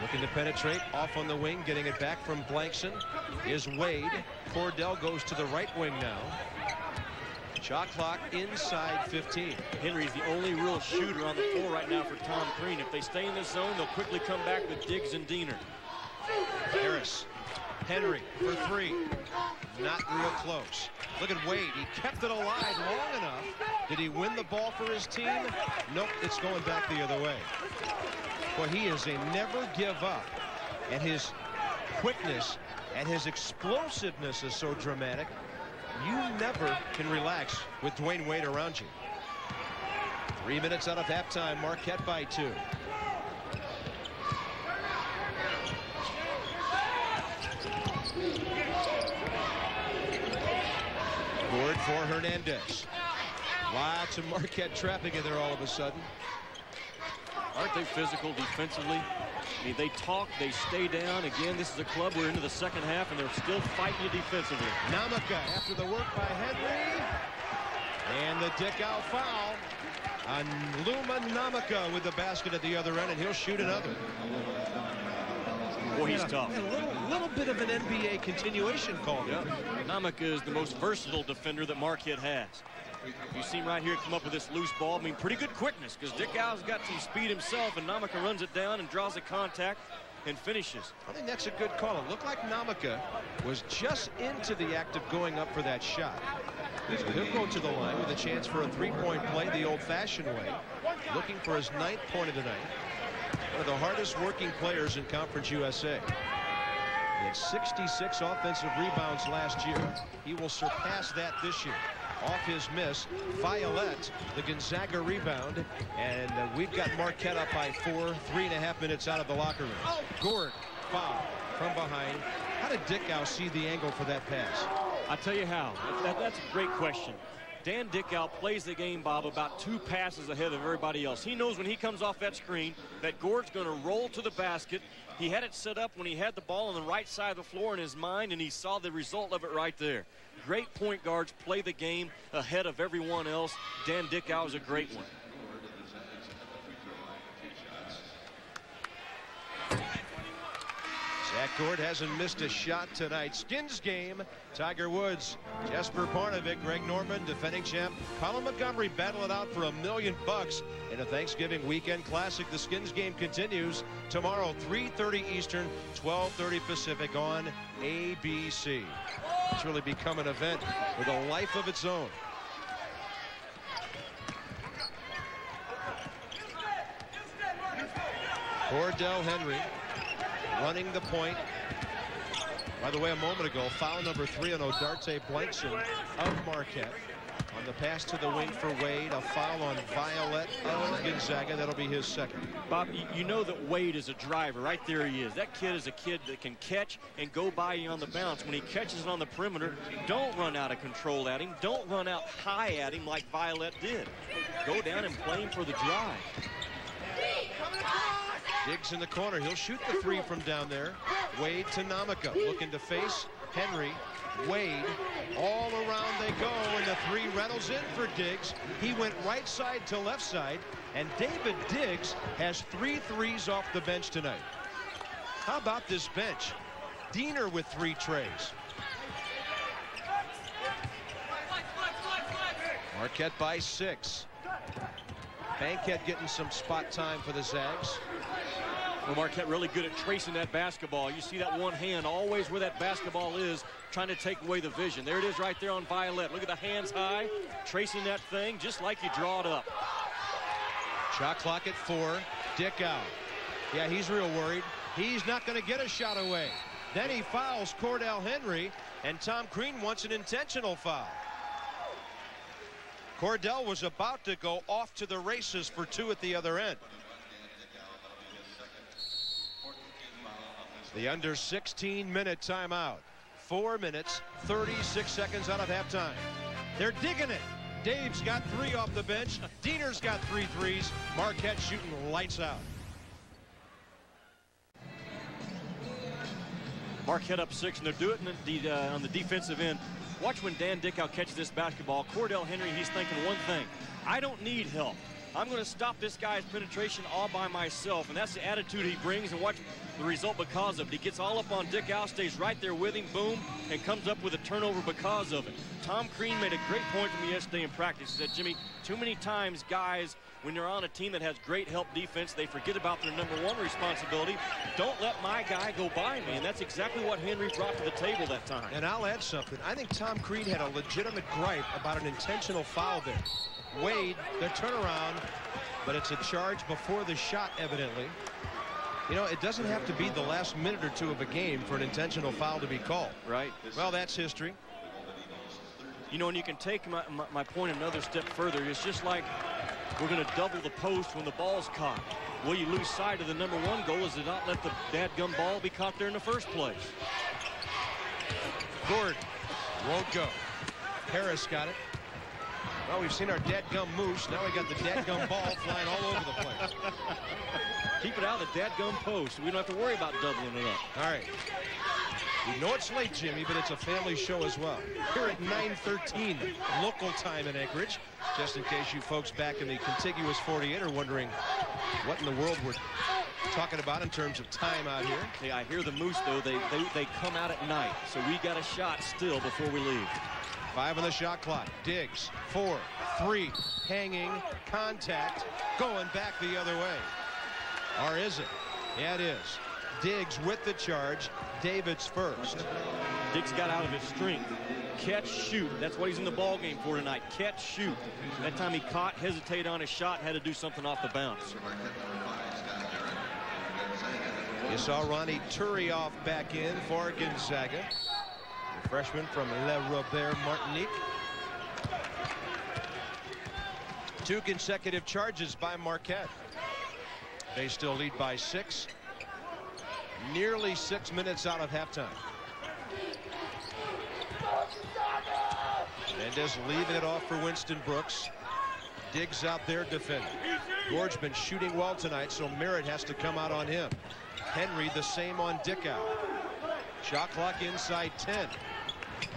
Looking to penetrate off on the wing, getting it back from Blankson is Wade. Cordell goes to the right wing now. Shot clock inside 15. Henry's the only real shooter on the floor right now for Tom Crean. If they stay in this zone, they'll quickly come back with Diggs and Diener. Harris. Henry for three. Not real close. Look at Wade. He kept it alive long enough. Did he win the ball for his team? Nope, it's going back the other way. Boy, he is a never give up. And his quickness and his explosiveness is so dramatic. You never can relax with Dwayne Wade around you. 3 minutes out of halftime. Marquette by 2. Board for Hernandez. Lots of Marquette traffic in there all of a sudden. Aren't they physical defensively? I mean, they talk, they stay down. Again, this is a club, we're into the second half, and they're still fighting you defensively. Namaka after the work by Henry. And the dick out foul on Luma Namaka with the basket at the other end, and he'll shoot another. Boy, he's tough. A little bit of an NBA continuation call. Yep. Namaka is the most versatile defender that Marquette has. You see him right here come up with this loose ball. I mean, pretty good quickness because Dick Al's got some speed himself, and Namaka runs it down and draws a contact and finishes. I think that's a good call. It looked like Namaka was just into the act of going up for that shot. So he'll go to the line with a chance for a three-point play the old-fashioned way, looking for his 9th point of the night. One of the hardest working players in Conference USA. He had 66 offensive rebounds last year. He will surpass that this year. Off his miss, Violette, the Gonzaga rebound, and we've got Marquette up by 4, 3.5 minutes out of the locker room. Gord, foul from behind. How did Dickow see the angle for that pass? I'll tell you how. That's a great question. Dan Dickow plays the game, Bob, about 2 passes ahead of everybody else. He knows when he comes off that screen that Gord's going to roll to the basket. He had it set up when he had the ball on the right side of the floor in his mind, and he saw the result of it right there. Great point guards play the game ahead of everyone else. Dan Dickow is a great one. Zach Gord hasn't missed a shot tonight. Skins game. Tiger Woods, Jesper Parnevik, Greg Norman, defending champ Colin Montgomery battle it out for $1 million in a Thanksgiving weekend classic. The Skins game continues tomorrow, 3:30 Eastern, 12:30 Pacific on ABC. It's really become an event with a life of its own. Cordell Henry running the point. By the way, a moment ago, foul number 3 on Odarte Blankson of Marquette. On the pass to the wing for Wade, a foul on Violette of Gonzaga. That'll be his second. Bob, you know that Wade is a driver. Right there he is. That kid is a kid that can catch and go by you on the bounce. When he catches it on the perimeter, don't run out of control at him. Don't run out high at him like Violette did. Go down and play him for the drive. Diggs in the corner. He'll shoot the 3 from down there. Wade to Namaka. Looking to face Henry. Wade. All around they go, and the 3 rattles in for Diggs. He went right side to left side, and David Diggs has 3 threes off the bench tonight. How about this bench? Diener with 3 trays. Marquette by 6. Bankhead getting some spot time for the Zags. Well, Marquette really good at tracing that basketball. You see that one hand always where that basketball is, trying to take away the vision. There it is right there on Violette. Look at the hands high, tracing that thing just like you draw it up. Shot clock at 4. Dick out. Yeah, he's real worried. He's not going to get a shot away. Then he fouls Cordell Henry, and Tom Crean wants an intentional foul. Cordell was about to go off to the races for 2 at the other end. The under 16-minute timeout. 4 minutes, 36 seconds out of halftime. They're digging it. Dave's got 3 off the bench. Diener's got 3 threes. Marquette shooting lights out. Marquette up 6, and they're doing it on the defensive end. Watch when Dan Dickow catches this basketball. Cordell Henry, he's thinking one thing. I don't need help. I'm going to stop this guy's penetration all by myself. And that's the attitude he brings, and watch the result because of it. He gets all up on Dick Al, stays right there with him, boom, and comes up with a turnover because of it. Tom Crean made a great point to me yesterday in practice. He said, Jimmy, too many times guys, when they're on a team that has great help defense, they forget about their #1 responsibility. Don't let my guy go by me. And that's exactly what Henry brought to the table that time. And I'll add something. I think Tom Crean had a legitimate gripe about an intentional foul there. Wade, the turnaround, but it's a charge before the shot, evidently. You know, it doesn't have to be the last minute or two of a game for an intentional foul to be called. Right. Well, that's history. You know, and you can take my point another step further. It's just like we're going to double the post when the ball's caught. Well, you lose sight of the #1 goal is to not let the dadgum ball be caught there in the first place. Gordon won't go. Harris got it. Well, we've seen our dadgum moose. Now we got the dadgum ball flying all over the place. Keep it out of the dadgum post. We don't have to worry about doubling it up. All right. We know it's late, Jimmy, but it's a family show as well. Here at 9:13 local time in Anchorage. Just in case you folks back in the contiguous 48 are wondering what in the world we're talking about in terms of time out here. Hey, I hear the moose, though. They come out at night, so we got a shot still before we leave. 5 on the shot clock. Diggs, 4, 3, hanging, contact, going back the other way. Or is it? Yeah, it is. Diggs with the charge. David's first. Diggs got out of his strength. Catch, shoot. That's what he's in the ball game for tonight. Catch, shoot. That time he caught, hesitated on his shot, had to do something off the bounce. You saw Ronnie Turioff back in for Gonzaga. The freshman from Le Robert, Martinique. 2 consecutive charges by Marquette. They still lead by 6. Nearly 6 minutes out of halftime. And just leaving it off for Winston Brooks. Diggs out there defending. Gord's been shooting well tonight, so Merritt has to come out on him. Henry the same on Dickow. Shot clock inside 10.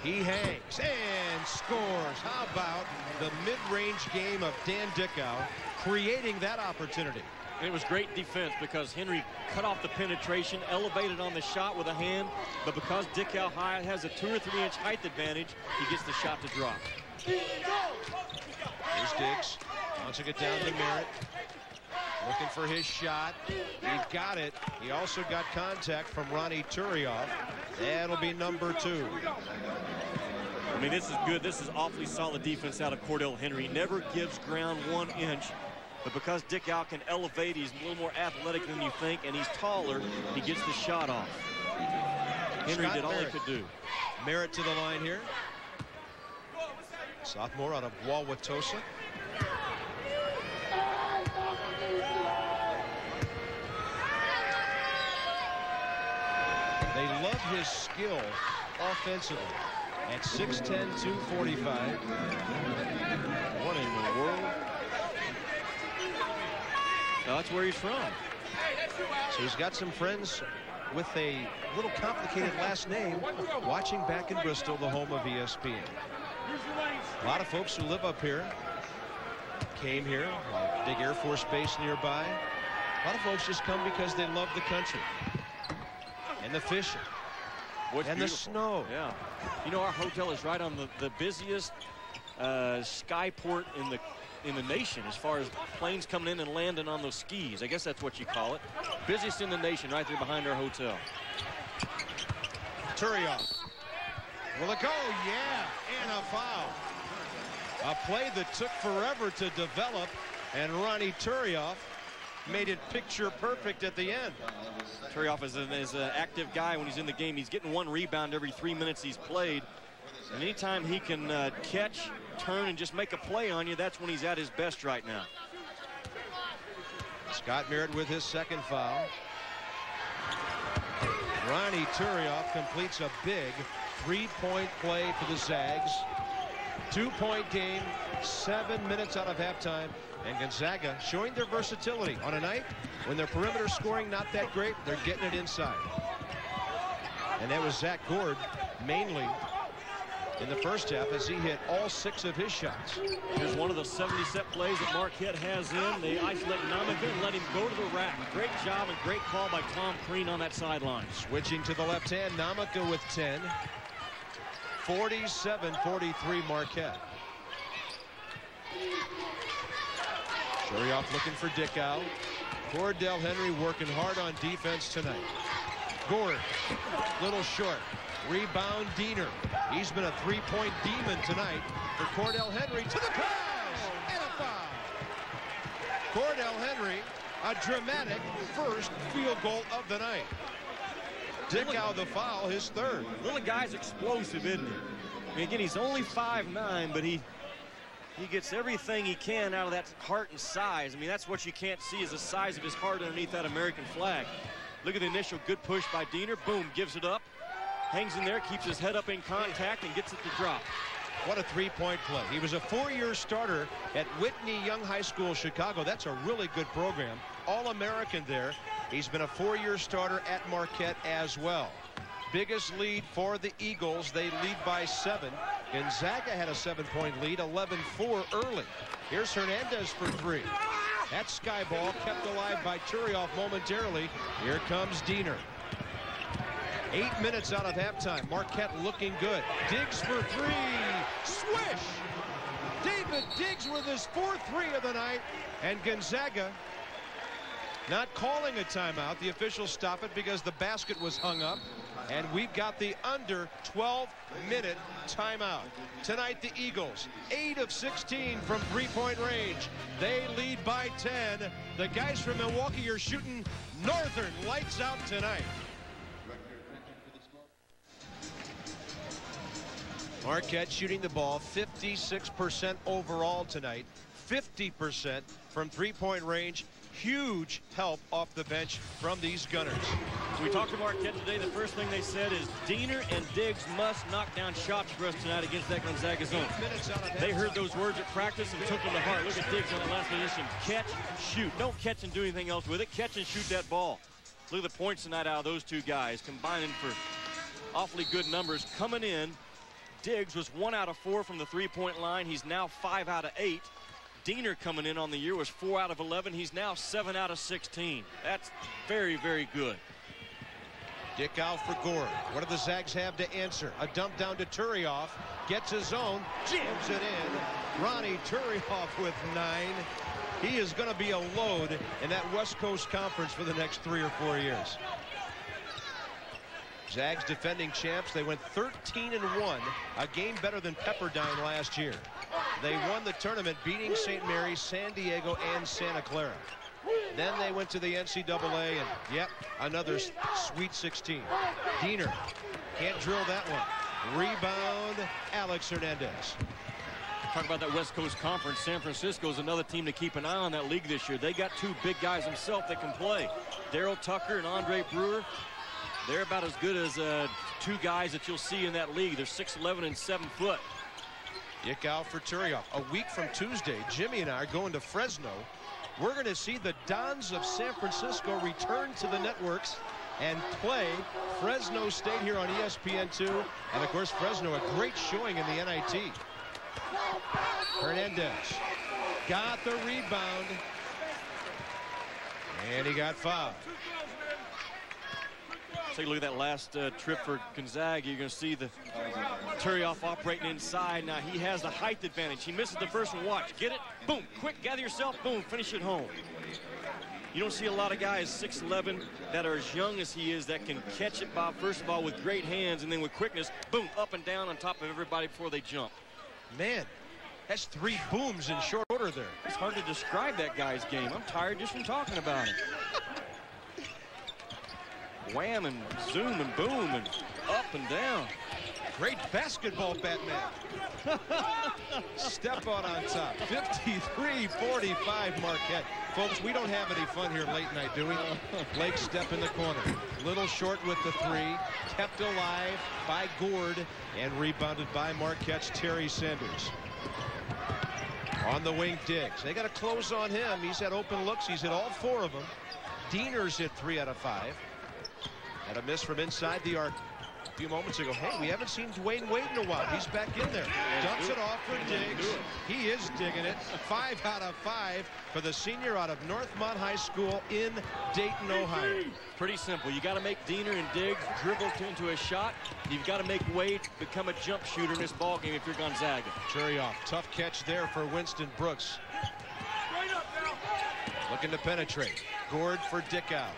He hangs and scores. How about the mid-range game of Dan Dickow creating that opportunity? And it was great defense because Henry cut off the penetration, elevated on the shot with a hand, but because Dickow High has a 2 or 3 inch height advantage, he gets the shot to drop. Here's Diggs, bouncing it down to Merritt. Looking for his shot. He got it. He also got contact from Ronnie Turioff. That'll be #2. I mean, this is good. This is awfully solid defense out of Cordell Henry. He never gives ground 1 inch. But because Dickow can elevate, he's a little more athletic than you think, and he's taller, he gets the shot off. Henry did all he could do. Merritt to the line here. Sophomore out of Wauwatosa. They love his skill offensively. At 6'10", 245. What in the world? No, that's where he's from. So he's got some friends with a little complicated last name watching back in Bristol, the home of ESPN. A lot of folks who live up here came here, big Air Force Base nearby. A lot of folks just come because they love the country and the fishing. What's and beautiful. The snow. Yeah. You know, our hotel is right on the busiest skyport in the nation as far as planes coming in and landing on those skis. I guess that's what you call it. Busiest in the nation right there behind our hotel. Turioff. Will it go? Yeah. And a foul. A play that took forever to develop, and Ronnie Turioff made it picture perfect at the end. Turioff is an active guy when he's in the game. He's getting 1 rebound every 3 minutes he's played. And anytime he can catch, turn, and just make a play on you, that's when he's at his best right now. Scott Merritt with his second foul. Ronnie Turioff completes a big 3-point play for the Zags. 2-point game, 7 minutes out of halftime. And Gonzaga showing their versatility on a night when their perimeter scoring not that great. They're getting it inside. And that was Zach Gord mainly in the first half as he hit all 6 of his shots. Here's one of the 70 set plays that Marquette has in. They isolate Namaka and let him go to the rack. Great job and great call by Tom Crean on that sideline. Switching to the left hand, Namaka with 10. 47-43 Marquette. Turioff looking for Dickow. Cordell Henry working hard on defense tonight. Gord, little short. Rebound Diener. He's been a three-point demon tonight for Cordell Henry to the pass and a foul. Cordell Henry, a dramatic first field goal of the night. Dickow the foul, his third. Little guy's explosive, isn't he? I mean, again, he's only 5'9", but he gets everything he can out of that heart and size. I mean, that's what you can't see is the size of his heart underneath that American flag. Look at the initial good push by Diener. Boom, gives it up. Hangs in there, keeps his head up in contact, and gets it to drop. What a three-point play. He was a 4-year starter at Whitney Young High School, Chicago. That's a really good program. All-American there. He's been a 4-year starter at Marquette as well. Biggest lead for the Eagles. They lead by 7. Gonzaga had a 7-point lead, 11-4 early. Here's Hernandez for 3. That sky ball kept alive by Turioff momentarily. Here comes Diener. 8 minutes out of halftime. Marquette looking good. Diggs for 3. Swish! David Diggs with his 4th 3 of the night. And Gonzaga not calling a timeout. The officials stop it because the basket was hung up. And we've got the under 12-minute timeout. Tonight, the Eagles, 8 of 16 from three-point range. They lead by 10. The guys from Milwaukee are shooting Northern lights out tonight. Marquette shooting the ball 56% overall tonight. 50% from three-point range. Huge help off the bench from these Gunners. We talked to Marquette today. The first thing they said is Diener and Diggs must knock down shots for us tonight against that Gonzaga zone. They heard those words at practice and took them to heart. Look at Diggs on that last position. Catch, shoot. Don't catch and do anything else with it. Catch and shoot that ball. Look at the points tonight out of those two guys, combining for awfully good numbers. Coming in, Diggs was 1 out of 4 from the three-point line. He's now 5 out of 8. Diener coming in on the year was 4 out of 11. He's now 7 out of 16. That's very, very good. Dickow for Gord. What do the Zags have to answer? A dump down to Turioff. Gets his own. Jams it in. Ronnie Turioff with 9. He is going to be a load in that West Coast Conference for the next 3 or 4 years. Zags defending champs. They went 13-1, a game better than Pepperdine last year. They won the tournament, beating St. Mary's, San Diego, and Santa Clara. Then they went to the NCAA, and yep, another Sweet 16. Diener can't drill that one. Rebound, Alex Hernandez. Talk about that West Coast Conference. San Francisco's another team to keep an eye on that league this year. They got 2 big guys themselves that can play. Daryl Tucker and Andre Brewer. They're about as good as 2 guys that you'll see in that league. They're 6'11" and 7 foot. Dickow for Turioff. A week from Tuesday, Jimmy and I are going to Fresno. We're going to see the Dons of San Francisco return to the networks and play Fresno State here on ESPN2. And, of course, Fresno, a great showing in the NIT. Hernandez got the rebound. And he got fouled. Take a look at that last trip for Gonzaga. You're going to see the Turioff operating inside. Now he has the height advantage. He misses the first one. Watch. Get it. Boom. Quick. Gather yourself. Boom. Finish it home. You don't see a lot of guys 6'11" that are as young as he is that can catch it, Bob, first of all, with great hands, and then with quickness, boom, up and down on top of everybody before they jump. Man, that's 3 booms in short order there. It's hard to describe that guy's game. I'm tired just from talking about it. Wham and zoom and boom and up and down. Great basketball, Batman. Step out on top. 53-45 Marquette. Folks, we don't have any fun here late night, do we? Blake step in the corner. Little short with the 3. Kept alive by Gord and rebounded by Marquette's Terry Sanders. On the wing, Diggs. They got to close on him. He's had open looks. He's hit all 4 of them. Diener's hit 3 out of 5. And a miss from inside the arc. a few moments ago, hey, we haven't seen Dwayne Wade in a while. He's back in there. Dumps it off for Diggs. He is digging it. 5 out of 5 for the senior out of Northmont High School in Dayton, Ohio. Pretty simple. You got to make Diener and Diggs dribble into a shot. You've got to make Wade become a jump shooter in this ball game if you're Gonzaga. Cherry-off. Tough catch there for Winston Brooks. Looking to penetrate. Gord for Dickow.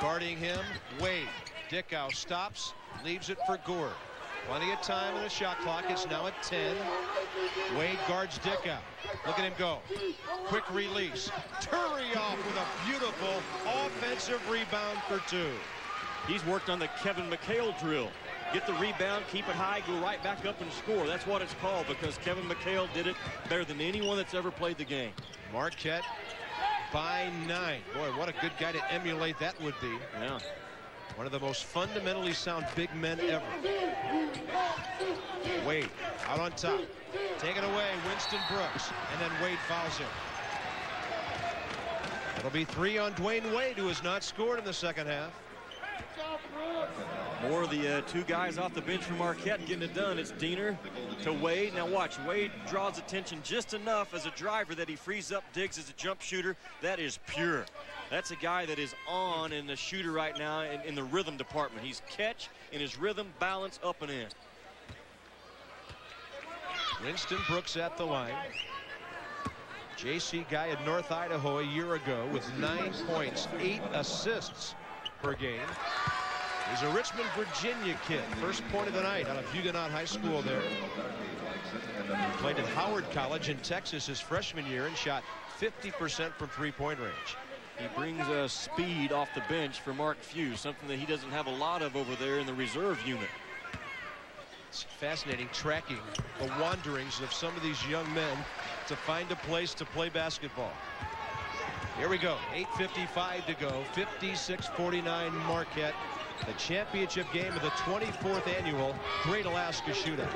Guarding him, Wade. Dickow stops, leaves it for Gord. Plenty of time in the shot clock. It's now at 10. Wade guards Dickow. Look at him go. Quick release. Cherry-off with a beautiful offensive rebound for 2. He's worked on the Kevin McHale drill. Get the rebound, keep it high, go right back up and score. That's what it's called, because Kevin McHale did it better than anyone that's ever played the game. Marquette by 9. Boy, what a good guy to emulate that would be. Yeah. One of the most fundamentally sound big men ever. Wade out on top. Taken away, Winston Brooks. And then Wade fouls him. It'll be 3 on Dwayne Wade, who has not scored in the second half. More of the 2 guys off the bench from Marquette getting it done. It's Diener to Wade. Now watch, Wade draws attention just enough as a driver that he frees up Diggs as a jump shooter. That is pure. That's a guy that is on in the shooter right now in the rhythm department. He's catch in his rhythm, balance, up and in. Winston Brooks at the line. JC guy at North Idaho a year ago with 9 points, 8 assists per game. He's a Richmond, Virginia kid. First point of the night out of Huguenot High School there. He played at Howard College in Texas his freshman year and shot 50% from three-point range. He brings speed off the bench for Mark Few, something that he doesn't have a lot of over there in the reserve unit. It's fascinating tracking the wanderings of some of these young men to find a place to play basketball. Here we go. 8:55 to go. 56-49 Marquette. The championship game of the 24th annual Great Alaska Shootout.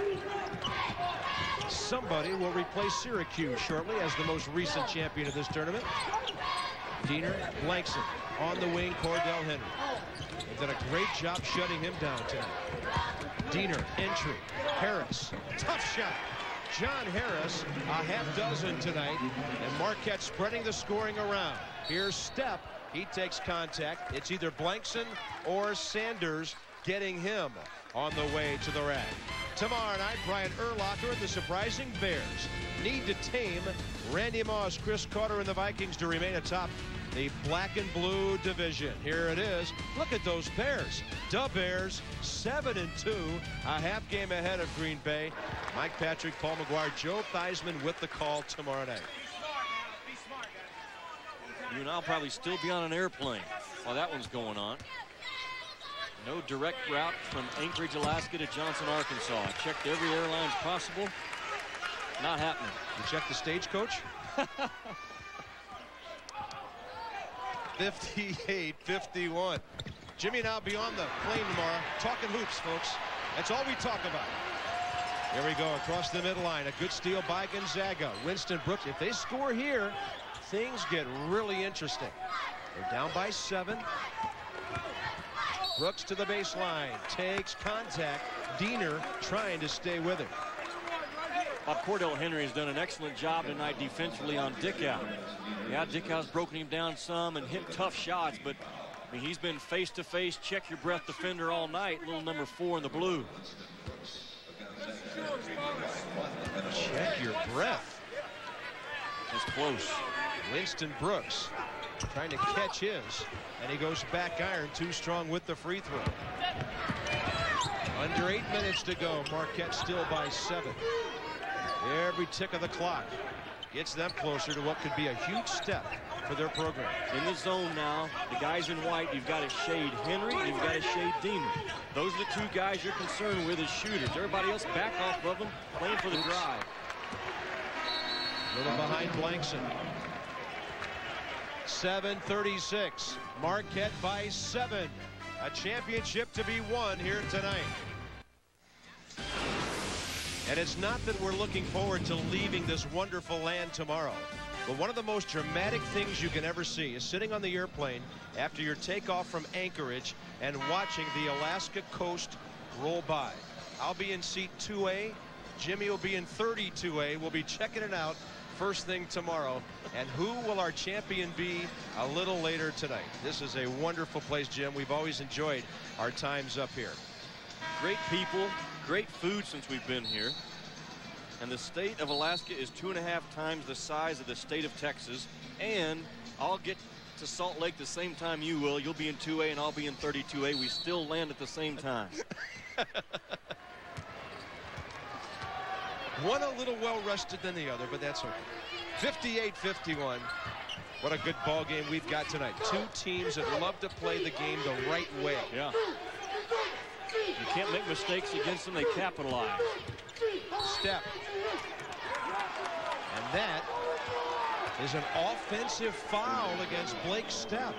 Somebody will replace Syracuse shortly as the most recent champion of this tournament. Diener, Blankson on the wing. Cordell Henry. They've done a great job shutting him down tonight. Diener, entry. Harris, tough shot. John Harris, a half dozen tonight, and Marquette spreading the scoring around. Here's Stepp. He takes contact. It's either Blankson or Sanders getting him on the way to the rack. Tomorrow night, Brian Urlacher and the surprising Bears need to tame Randy Moss, Chris Carter, and the Vikings to remain atop the black and blue division. Here it is. Look at those Bears. The Bears 7-2, a half game ahead of Green Bay. Mike Patrick, Paul McGuire, Joe Theismann with the call tomorrow night. You and I'll probably still be on an airplane while that one's going on. No direct route from Anchorage, Alaska to Johnson, Arkansas. I checked every airlines possible. Not happening. You checked the stagecoach? 58-51. Jimmy and I'll be on the plane tomorrow talking hoops, folks. That's all we talk about. Here we go across the midline. A good steal by Gonzaga. Winston Brooks. If they score here, things get really interesting. They're down by 7. Brooks to the baseline. Takes contact. Diener trying to stay with him. Cordell Henry has done an excellent job tonight defensively on Dickow. Yeah, Dickow's broken him down some and hit tough shots, but I mean, he's been face-to-face, check your breath defender all night. Little number 4 in the blue. Check your breath. It's close. Winston Brooks trying to catch his, and he goes back iron, too strong with the free throw. Under 8 minutes to go. Marquette still by 7. Every tick of the clock gets them closer to what could be a huge step for their program. In the zone now, the guys in white, you've got to shade Henry, you've got to shade Diener. Those are the 2 guys you're concerned with as shooters. Everybody else back off of them, playing for the drive. A little behind Blankson. 7:36. Marquette by 7. A championship to be won here tonight. And it's not that we're looking forward to leaving this wonderful land tomorrow, but one of the most dramatic things you can ever see is sitting on the airplane after your takeoff from Anchorage and watching the Alaska coast roll by. I'll be in seat 2A. Jimmy will be in 32A. We'll be checking it out first thing tomorrow. And who will our champion be a little later tonight? This is a wonderful place, Jim. We've always enjoyed our times up here. Great people, great food since we've been here. And the state of Alaska is 2.5 times the size of the state of Texas. And I'll get to Salt Lake the same time you will. You'll be in 2A and I'll be in 32A. We still land at the same time. One a little well rested than the other, but that's okay. 58-51. What a good ball game we've got tonight. Two teams that love to play the game the right way. Yeah. You can't make mistakes against them. They capitalize. Step. And that is an offensive foul against Blake Step.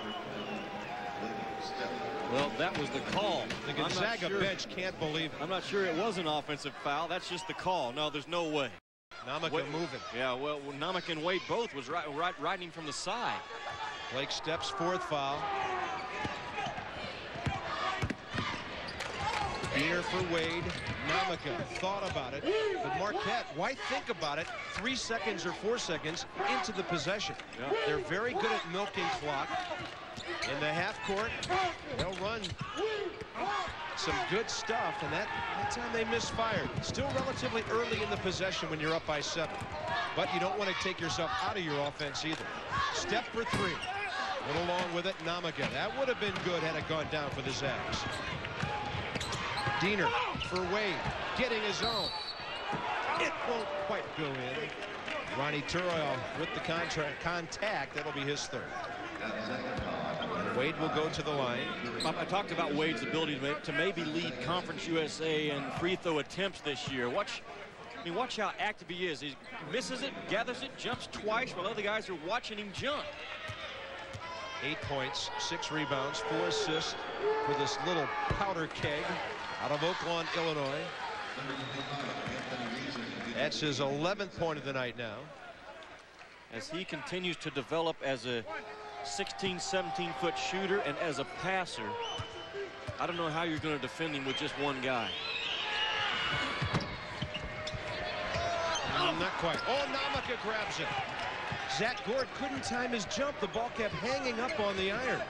Well, that was the call. The Gonzaga bench can't believe it. I'm not sure it was an offensive foul. That's just the call. No, there's no way. Namaka moving. Yeah, well, Namaka and Wade both was riding from the side. Blake Step's fourth foul. Diener for Wade. Namaka thought about it, but Marquette, why think about it 3 seconds or 4 seconds into the possession? Yeah. They're very good at milking clock. In the half court, they'll run some good stuff, and that time they misfired. Still relatively early in the possession when you're up by 7, but you don't want to take yourself out of your offense either. Step for 3. Went along with it, Namaka. That would have been good had it gone down for the Zags. Diener for Wade, getting his own. It won't quite go in. Ronnie Turrell with the contact. That'll be his third. And Wade will go to the line. I talked about Wade's ability to maybe lead Conference USA in free throw attempts this year. Watch how active he is. He misses it, gathers it, jumps twice while other guys are watching him jump. 8 points, 6 rebounds, 4 assists for this little powder keg out of Oakland, Illinois. That's his 11th point of the night now. As he continues to develop as a 16, 17-foot shooter and as a passer, I don't know how you're going to defend him with just one guy. Not quite. Oh, Namaka grabs it. Zach Gord couldn't time his jump. The ball kept hanging up on the iron.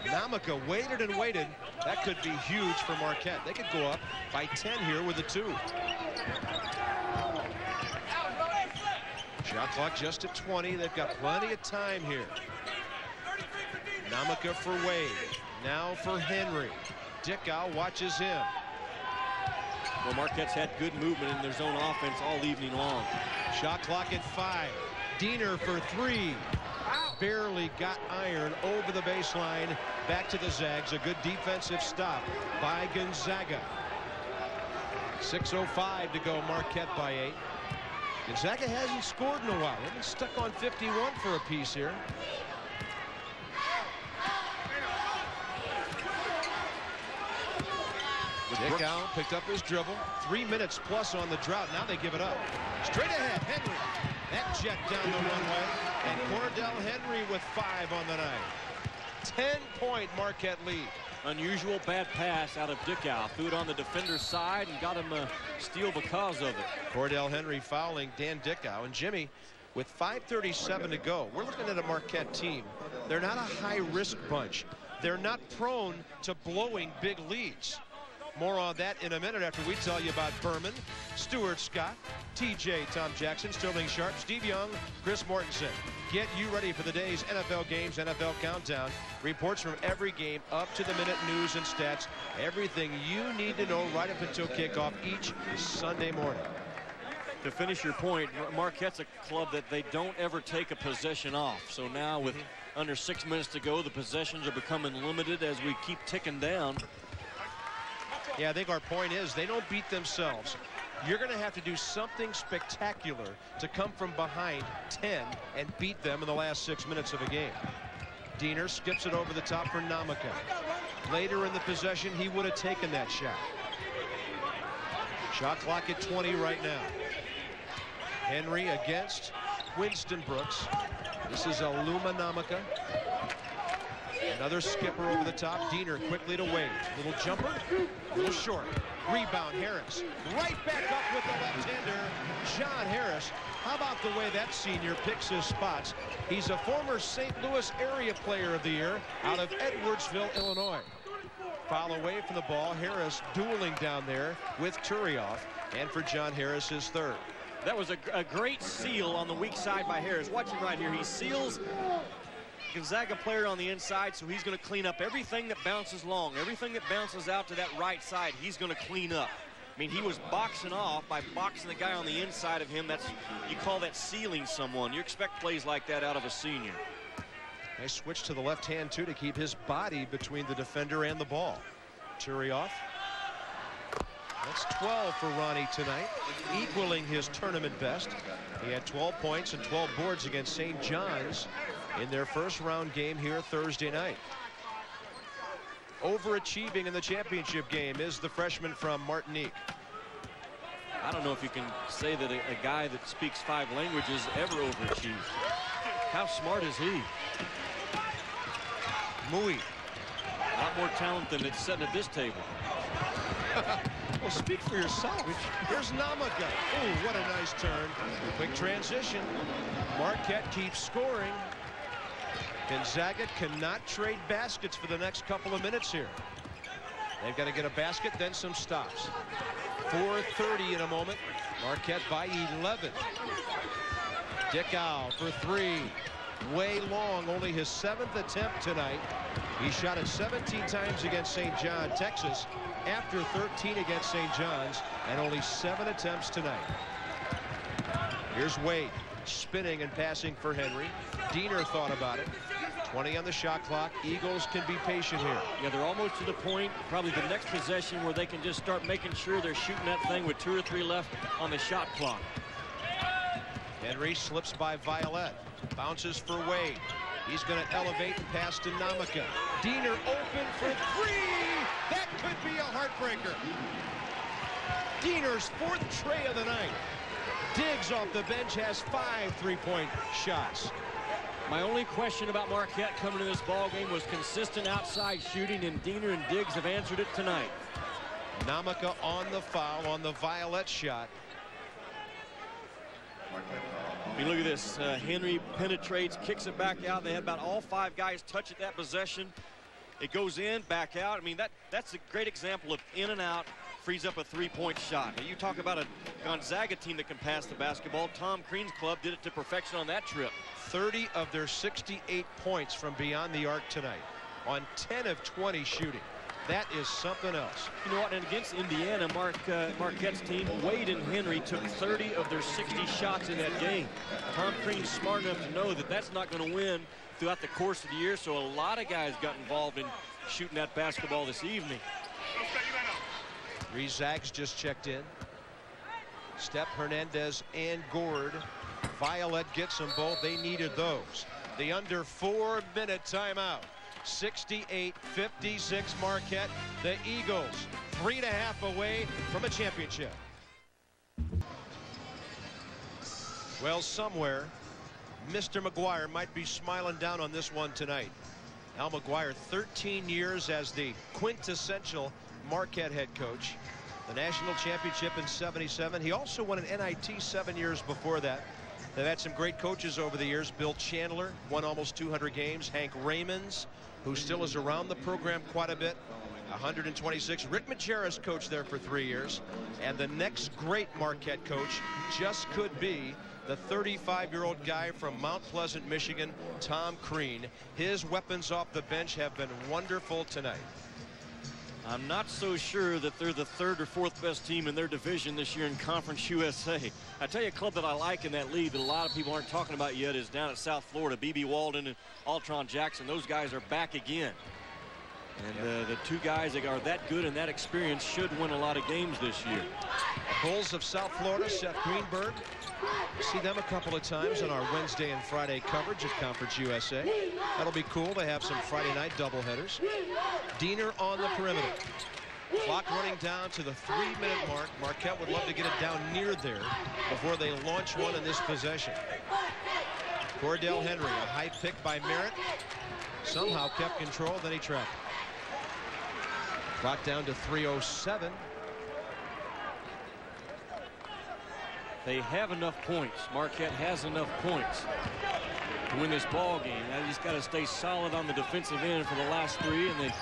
Namaka waited and waited. That could be huge for Marquette. They could go up by 10 here with a 2. Shot clock just at 20. They've got plenty of time here. Namaka for Wade. Now for Henry. Dickow watches him. Well, Marquette's had good movement in their zone offense all evening long. Shot clock at 5. Diener for 3. Barely got iron over the baseline. Back to the Zags. A good defensive stop by Gonzaga. 6:05 to go. Marquette by 8. Gonzaga hasn't scored in a while. They've been stuck on 51 for a piece here. Dickow picked up his dribble. 3 minutes plus on the drought. Now they give it up. Straight ahead, Henry. That jet down the runway. And Cordell Henry with 5 on the night. 10-point Marquette lead. Unusual bad pass out of Dickow. Threw it on the defender's side and got him a steal because of it. Cordell Henry fouling Dan Dickow. And Jimmy, with 5:37 to go, we're looking at a Marquette team. They're not a high-risk bunch. They're not prone to blowing big leads. More on that in a minute after we tell you about Berman, Stuart Scott, TJ Tom Jackson, Sterling Sharp, Steve Young, Chris Mortensen. Get you ready for the day's NFL games, NFL Countdown. Reports from every game, up-to-the-minute news and stats. Everything you need to know right up until kickoff each Sunday morning. To finish your point, Marquette's a club that they don't ever take a possession off. So now with under 6 minutes to go, the possessions are becoming limited as we keep ticking down. Yeah, I think our point is they don't beat themselves. You're going to have to do something spectacular to come from behind 10 and beat them in the last 6 minutes of a game. Diener skips it over the top for Namaka. Later in the possession, he would have taken that shot. Shot clock at 20 right now. Henry against Winston Brooks. This is Aluma Namaka. Another skipper over the top. Diener quickly to Wade. Little jumper, little short. Rebound, Harris. Right back up with the left-hander, John Harris. How about the way that senior picks his spots? He's a former St. Louis Area Player of the Year out of Edwardsville, Illinois. Foul away from the ball. Harris dueling down there with Turioff. And for John Harris, his third. That was a great seal on the weak side by Harris. Watch him right here. He seals Gonzaga player on the inside, so he's going to clean up everything that bounces long, everything that bounces out to that right side. He's going to clean up. I mean, he was boxing off by boxing the guy on the inside of him. That's, you call that sealing someone. You expect plays like that out of a senior. Nice switch to the left hand too to keep his body between the defender and the ball. Turioff. That's 12 for Ronnie tonight, equaling his tournament best. He had 12 points and 12 boards against St. John's in their first round game here Thursday night. Overachieving in the championship game is the freshman from Martinique. I don't know if you can say that a guy that speaks 5 languages ever overachieved. How smart is he? Mui. A lot more talent than it's sitting at this table. Well, speak for yourself. Here's Namaka. Oh, what a nice turn. Quick transition. Marquette keeps scoring. Gonzaga cannot trade baskets for the next couple of minutes here. They've got to get a basket, then some stops. 4:30 in a moment. Marquette by 11. Dickow for 3. Way long, only his 7th attempt tonight. He shot it 17 times against St. John, Texas, after 13 against St. John's, and only 7 attempts tonight. Here's Wade, spinning and passing for Henry. Diener thought about it. 20 on the shot clock. Eagles can be patient here. Yeah, they're almost to the point, probably the next possession, where they can just start making sure they're shooting that thing with 2 or 3 left on the shot clock. Henry slips by Violet. Bounces for Wade. He's going to elevate and pass to Namaka. Diener open for 3. That could be a heartbreaker. Diener's 4th tray of the night. Diggs off the bench has 5 3-point shots. My only question about Marquette coming to this ball game was consistent outside shooting, and Diener and Diggs have answered it tonight. Namaka on the foul on the Violet shot. I mean, look at this. Henry penetrates, kicks it back out. They had about all 5 guys touch at that possession. It goes in, back out. I mean, that's a great example of in and out, frees up a 3-point shot. Now, you talk about a Gonzaga team that can pass the basketball. Tom Crean's club did it to perfection on that trip. 30 of their 68 points from beyond the arc tonight on 10 of 20 shooting. That is something else. You know what, and against Indiana, Marquette's team, Wade and Henry took 30 of their 60 shots in that game. Tom Crean's smart enough to know that that's not going to win throughout the course of the year, so a lot of guys got involved in shooting that basketball this evening. 3 Zags just checked in. Step, Hernandez, and Gord. Violet gets them both. They needed those. The under 4-minute timeout. 68-56 Marquette. The Eagles 3.5 away from a championship. Well, somewhere Mr. McGuire might be smiling down on this one tonight. Al McGuire, 13 years as the quintessential Marquette head coach. The national championship in '77. He also won an NIT 7 years before that. They've had some great coaches over the years. Bill Chandler won almost 200 games. Hank Raymonds, who still is around the program quite a bit, 126. Rick Majerus coached there for 3 years. And the next great Marquette coach just could be the 35-year-old guy from Mount Pleasant, Michigan, Tom Crean. His weapons off the bench have been wonderful tonight. I'm not so sure that they're the 3rd or 4th best team in their division this year in Conference USA. I tell you, a club that I like in that league that a lot of people aren't talking about yet is down at South Florida. B.B. Walden and Altron Jackson. Those guys are back again. And the 2 guys that are that good and that experienced should win a lot of games this year. Bulls of South Florida, Seth Greenberg. See them a couple of times in our Wednesday and Friday coverage of Conference USA. That'll be cool to have some Friday night doubleheaders. Diener on the perimeter. Clock running down to the 3-minute mark. Marquette would love to get it down near there before they launch one in this possession. Cordell Henry, a high pick by Merritt. somehow kept control. Then he trapped. Clock down to 3:07. They have enough points. Marquette has enough points to win this ball game. They just got to stay solid on the defensive end for the last 3, and they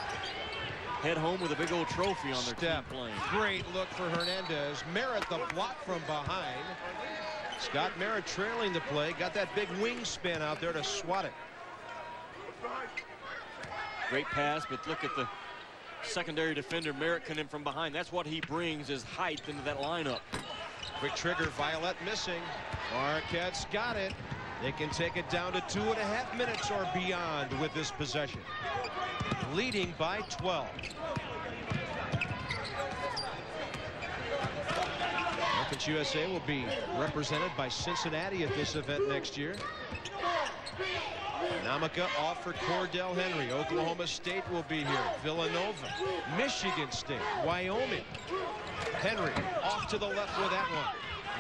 head home with a big old trophy on their team playing. Great look for Hernandez. Merritt the block from behind. Scott Merritt trailing the play. Got that big wingspan out there to swat it. Great pass, but look at the secondary defender. Merritt coming in from behind. That's what he brings, is height into that lineup. Quick trigger. Violet missing. Marquette's got it. They can take it down to 2.5 minutes or beyond with this possession. Leading by 12. Conference USA will be represented by Cincinnati at this event next year. Namaka off for Cordell Henry. Oklahoma State will be here. Villanova, Michigan State, Wyoming. Henry off to the left with that one.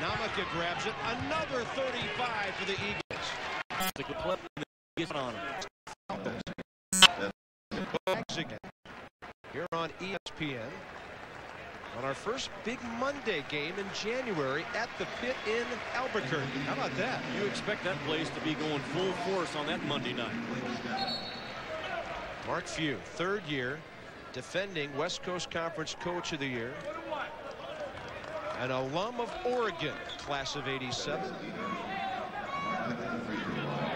Namaka grabs it. Another 35 for the Eagles. Here on ESPN on our first big Monday game in January at the Pit in Albuquerque. How about that? You expect that place to be going full force on that Monday night. Mark Few, 3rd year, defending West Coast Conference Coach of the Year. An alum of Oregon, class of '87.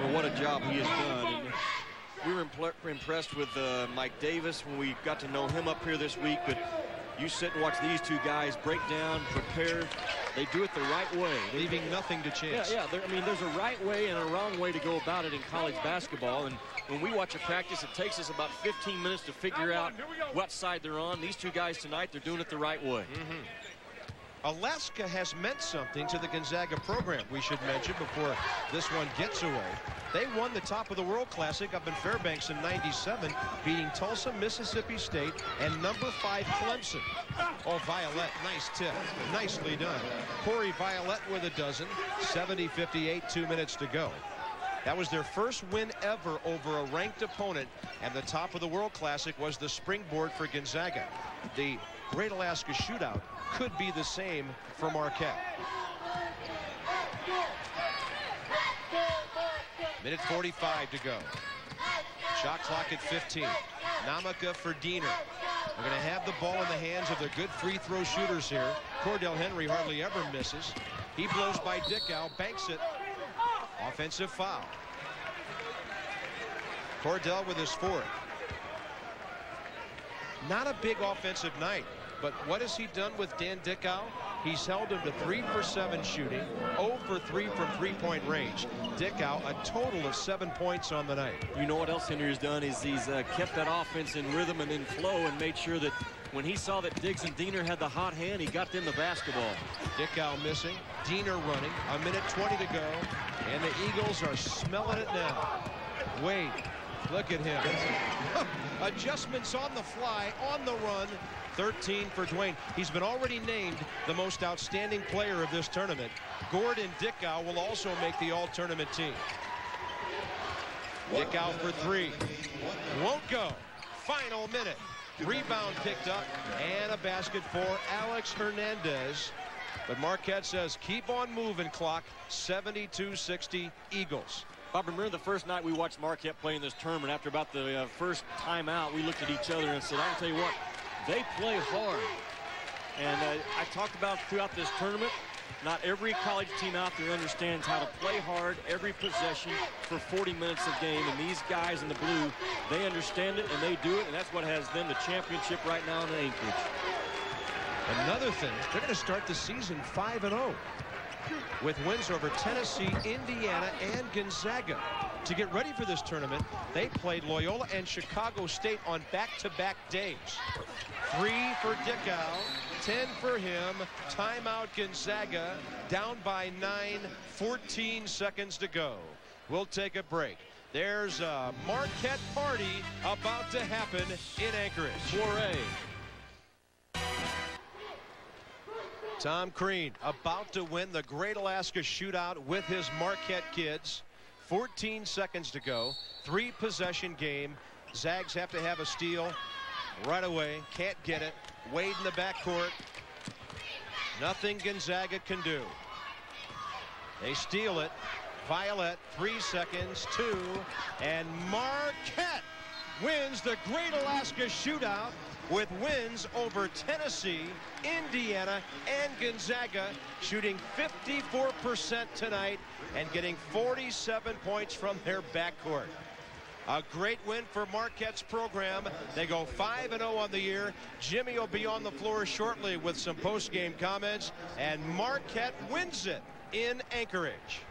Well, what a job he has done. And we were impressed with Mike Davis when we got to know him up here this week, but you sit and watch these two guys break down, prepare. They do it the right way, leaving nothing to chance. Yeah. I mean, there's a right way and a wrong way to go about it in college basketball. And when we watch a practice, it takes us about 15 minutes to figure out what side they're on. These two guys tonight, they're doing it the right way. Alaska has meant something to the Gonzaga program, we should mention, before this one gets away. They won the Top of the World Classic up in Fairbanks in '97, beating Tulsa, Mississippi State, and #5 Clemson. Oh, Violet, nice tip. Nicely done. Corey Violet with a dozen. 70-58, 2 minutes to go. That was their first win ever over a ranked opponent, and the Top of the World Classic was the springboard for Gonzaga. The Great Alaska Shootout could be the same for Marquette. Minute 45 to go. Shot clock at 15. Namaka for Diener. We're going to have the ball in the hands of the good free throw shooters here. Cordell Henry hardly ever misses. He blows by Dickow, banks it. Offensive foul. Cordell with his 4th. Not a big offensive night, but what has he done with Dan Dickow? He's held him to 3 for 7 shooting, 0 for 3 from three-point range. Dickow a total of 7 points on the night. You know what else Henry has done is he's kept that offense in rhythm and in flow, and made sure that when he saw that Diggs and Diener had the hot hand, he got them the basketball. Dickow missing, Diener running, a minute 20 to go, and the Eagles are smelling it now. Wade, look at him. Adjustments on the fly, on the run. 13 for Dwayne. He's been already named the most outstanding player of this tournament. Gordon Dickow will also make the all-tournament team. Dickow for 3. Won't go. Final minute. Rebound picked up, and a basket for Alex Hernandez. But Marquette says, keep on moving, clock. 72-60 Eagles. Bob, remember the first night we watched Marquette play in this tournament, after about the first timeout, we looked at each other and said, I'll tell you what, they play hard. And I talked about throughout this tournament, not every college team out there understands how to play hard every possession for 40 minutes a game. And these guys in the blue, they understand it and they do it. And that's what has them the championship right now in Anchorage. Another thing, they're going to start the season 5-0 with wins over Tennessee, Indiana, and Gonzaga. To get ready for this tournament, they played Loyola and Chicago State on back-to-back days. 3 for Dickow, 10 for him. Timeout Gonzaga, down by 9, 14 seconds to go. We'll take a break. There's a Marquette party about to happen in Anchorage. Soiree. Tom Crean about to win the Great Alaska Shootout with his Marquette kids. 14 seconds to go. 3-possession game. Zags have to have a steal right away. Can't get it. Wade in the backcourt. Nothing Gonzaga can do. They steal it. Violet, 3 seconds, 2, and Marquette wins the Great Alaska Shootout with wins over Tennessee, Indiana, and Gonzaga, shooting 54% tonight and getting 47 points from their backcourt. A great win for Marquette's program. They go 5-0 on the year. Jimmy will be on the floor shortly with some post-game comments, and Marquette wins it in Anchorage.